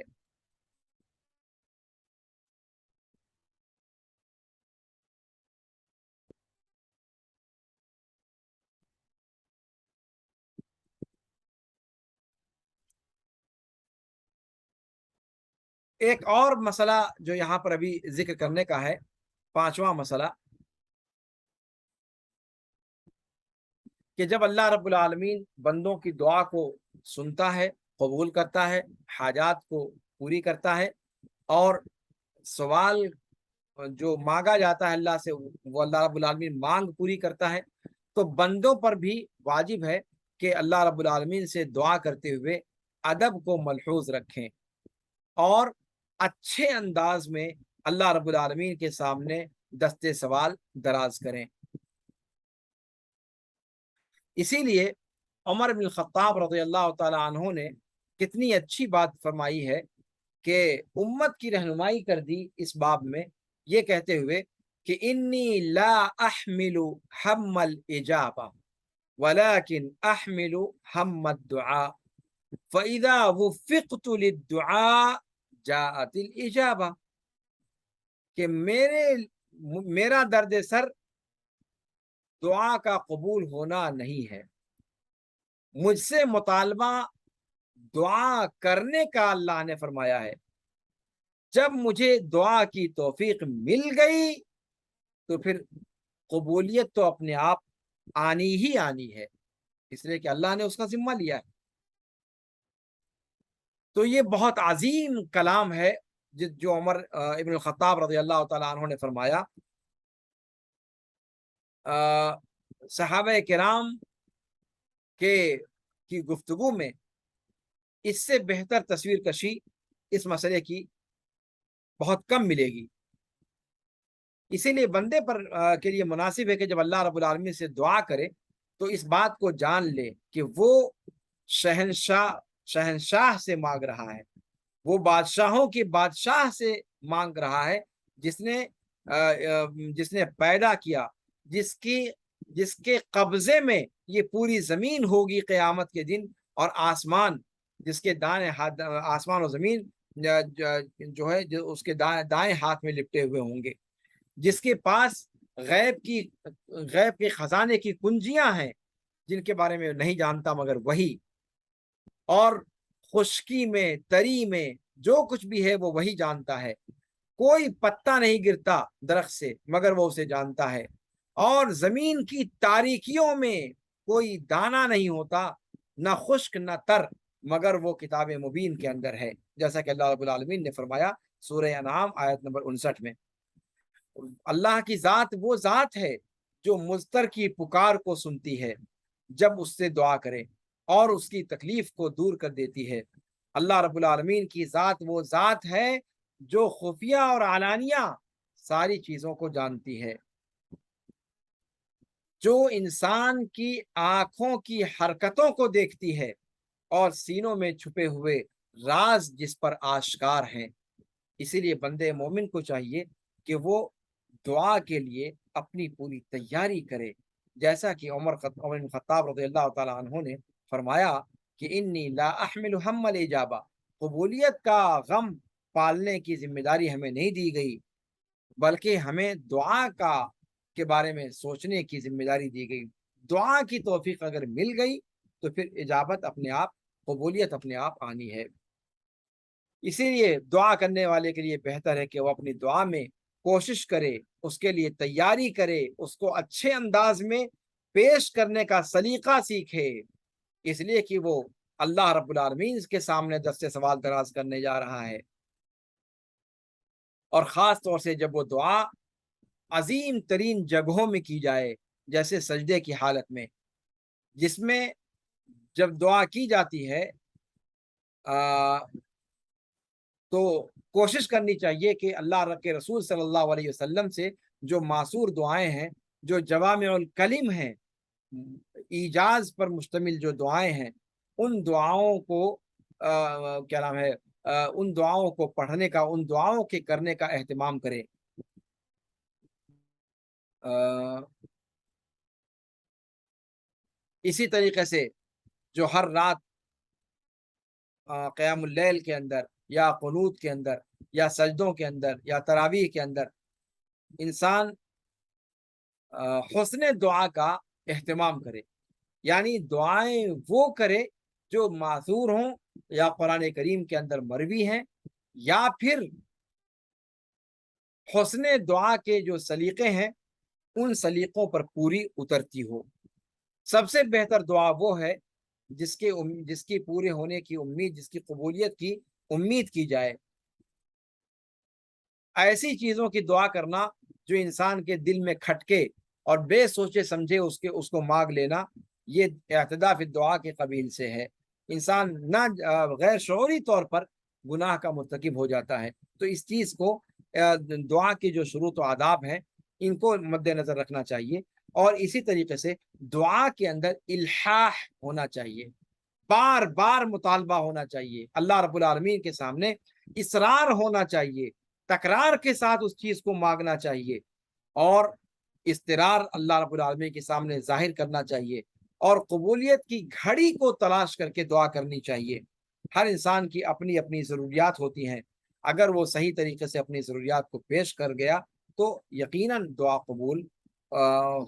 ایک اور مسئلہ جو یہاں پر ابھی ذکر کرنے کا ہے، پانچواں مسئلہ، کہ جب اللہ رب العالمین بندوں کی دعا کو سنتا ہے، قبول کرتا ہے، حاجات کو پوری کرتا ہے، اور سوال جو مانگا جاتا ہے اللہ سے وہ اللہ رب العالمین مانگ پوری کرتا ہے، تو بندوں پر بھی واجب ہے کہ اللہ رب العالمین سے دعا کرتے ہوئے ادب کو ملحوظ رکھیں اور اچھے انداز میں اللہ رب العالمین کے سامنے دستے سوال دراز کریں۔ اسی لیے عمر بن الخطاب رضی اللہ تعالی عنہ نے کتنی اچھی بات فرمائی ہے کہ امت کی رہنمائی کر دی اس باب میں، یہ کہتے ہوئے کہ انی لا احمل ہم الاجابہ ولكن احمل ہم الدعاء فاذا وفقت للدعاء جاءت الاجابہ، کہ میرا درد سر دعا کا قبول ہونا نہیں ہے، مجھ سے مطالبہ دعا کرنے کا اللہ نے فرمایا ہے، جب مجھے دعا کی توفیق مل گئی تو پھر قبولیت تو اپنے آپ آنی ہی آنی ہے، اس لیے کہ اللہ نے اس کا ذمہ لیا ہے۔ تو یہ بہت عظیم کلام ہے جو عمر ابن الخطاب رضی اللہ تعالیٰ عنہ نے فرمایا۔ صحابہ کرام کی گفتگو میں اس سے بہتر تصویر کشی اس مسئلے کی بہت کم ملے گی۔ اسی لیے بندے پر کے لیے مناسب ہے کہ جب اللہ رب العالمین سے دعا کرے تو اس بات کو جان لے کہ وہ شہنشاہ سے مانگ رہا ہے، وہ بادشاہوں کے بادشاہ سے مانگ رہا ہے، جس نے پیدا کیا، جس کے قبضے میں یہ پوری زمین ہوگی قیامت کے دن، اور آسمان جس کے آسمان و زمین جو ہے جو اس کے دائیں ہاتھ میں لپٹے ہوئے ہوں گے، جس کے پاس غیب کے خزانے کی کنجیاں ہیں جن کے بارے میں نہیں جانتا مگر وہی، اور خشکی میں تری میں جو کچھ بھی ہے وہ وہی جانتا ہے، کوئی پتا نہیں گرتا درخت سے مگر وہ اسے جانتا ہے، اور زمین کی تاریکیوں میں کوئی دانہ نہیں ہوتا، نہ خشک نہ تر، مگر وہ کتاب مبین کے اندر ہے، جیسا کہ اللہ رب العالمین نے فرمایا سورہ انعام آیت نمبر 59 میں۔ اللہ کی ذات وہ ذات ہے جو مضطر کی پکار کو سنتی ہے جب اس سے دعا کرے، اور اس کی تکلیف کو دور کر دیتی ہے۔ اللہ رب العالمین کی ذات وہ ذات ہے جو خفیہ اور علانیہ ساری چیزوں کو جانتی ہے، جو انسان کی آنکھوں کی حرکتوں کو دیکھتی ہے، اور سینوں میں چھپے ہوئے راز جس پر آشکار ہیں۔ اسی لیے بندے مومن کو چاہیے کہ وہ دعا کے لیے اپنی پوری تیاری کرے، جیسا کہ عمر بن خطاب رضی اللہ تعالیٰ عنہ نے فرمایا کہ انی لا احمل ہم الاجابہ، قبولیت کا غم پالنے کی ذمہ داری ہمیں نہیں دی گئی، بلکہ ہمیں دعا کے بارے میں سوچنے کی ذمہ داری دی گئی۔ دعا کی توفیق اگر مل گئی تو پھر اجابت اپنے آپ، قبولیت اپنے آپ آنی ہے۔ اسی لیے دعا کرنے والے کے لیے بہتر ہے کہ وہ اپنی دعا میں کوشش کرے، اس کے لیے تیاری کرے، اس کو اچھے انداز میں پیش کرنے کا سلیقہ سیکھے، اس لیے کہ وہ اللہ رب العالمین کے سامنے دست سوال دراز کرنے جا رہا ہے۔ اور خاص طور سے جب وہ دعا عظیم ترین جگہوں میں کی جائے، جیسے سجدے کی حالت میں، جس میں جب دعا کی جاتی ہے تو کوشش کرنی چاہیے کہ اللہ کے رسول صلی اللہ علیہ وسلم سے جو معصور دعائیں ہیں، جو جوامع الکلم ہیں، ایجاز پر مشتمل جو دعائیں ہیں، ان دعاؤں کو کیا نام ہے ان دعاؤں کو پڑھنے کا، ان دعاؤں کے کرنے کا اہتمام کرے۔ اسی طریقے سے جو ہر رات قیام اللیل کے اندر یا قنوت کے اندر یا سجدوں کے اندر یا تراویح کے اندر انسان حسن دعا کا اہتمام کرے، یعنی دعائیں وہ کرے جو معذور ہوں یا قرآن کریم کے اندر مروی ہیں، یا پھر حسن دعا کے جو سلیقے ہیں ان سلیقوں پر پوری اترتی ہو۔ سب سے بہتر دعا وہ ہے جس کی پورے ہونے کی امید، جس کی قبولیت کی امید کی جائے۔ ایسی چیزوں کی دعا کرنا جو انسان کے دل میں کھٹکے اور بے سوچے سمجھے اس کو مانگ لینا، یہ اعتداء فی الدعا کے قبیل سے ہے۔ انسان نہ غیر شعوری طور پر گناہ کا مرتکب ہو جاتا ہے۔ تو اس چیز کو، دعا کی جو شروط و آداب ہیں، ان کو مد نظر رکھنا چاہیے، اور اسی طریقے سے دعا کے اندر الحاح ہونا چاہیے، بار بار مطالبہ ہونا چاہیے، اللہ رب العالمین کے سامنے اصرار ہونا چاہیے، تکرار کے ساتھ اس چیز کو مانگنا چاہیے، اور استرار اللہ رب العالمین کے سامنے ظاہر کرنا چاہیے، اور قبولیت کی گھڑی کو تلاش کر کے دعا کرنی چاہیے۔ ہر انسان کی اپنی اپنی ضروریات ہوتی ہیں، اگر وہ صحیح طریقے سے اپنی ضروریات کو پیش کر گیا تو یقیناً دعا قبول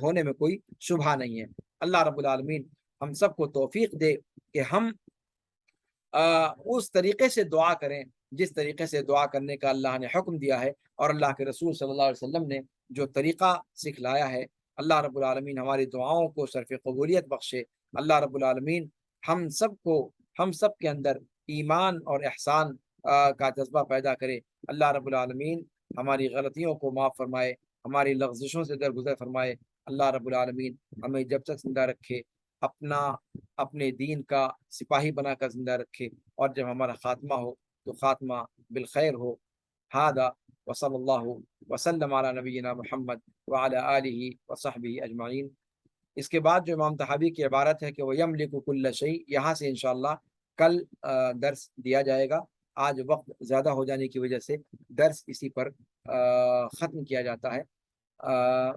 ہونے میں کوئی شبہ نہیں ہے۔ اللہ رب العالمین ہم سب کو توفیق دے کہ ہم اس طریقے سے دعا کریں جس طریقے سے دعا کرنے کا اللہ نے حکم دیا ہے، اور اللہ کے رسول صلی اللہ علیہ وسلم نے جو طریقہ سکھلایا ہے۔ اللہ رب العالمین ہماری دعاؤں کو صرف قبولیت بخشے. اللہ رب العالمین ہم سب کے اندر ایمان اور احسان کا جذبہ پیدا کرے. اللہ رب العالمین ہماری غلطیوں کو معاف فرمائے, ہماری لغزشوں سے درگزر فرمائے. اللہ رب العالمین ہمیں جب تک زندہ رکھے اپنے دین کا سپاہی بنا کر زندہ رکھے, اور جب ہمارا خاتمہ ہو تو خاتمہ بالخیر ہو. ہذا وصلی اللہ وسلم علی نبینا محمد وعلی آلہ وصحبہ اجمعین. اس کے بعد جو امام طحاوی کی عبارت ہے کہ وہ یملک کل شیء, یہاں سے انشاءاللہ کل درس دیا جائے گا. آج وقت زیادہ ہو جانے کی وجہ سے درس اسی پر ختم کیا جاتا ہے.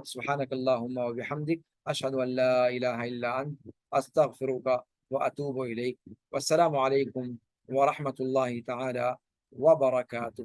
سبحانک اللہم و بحمدک اشہد ان لا الہ الا انت استغفرک و اتوب الیک. والسلام علیکم ورحمۃ اللہ تعالی وبرکاتہ.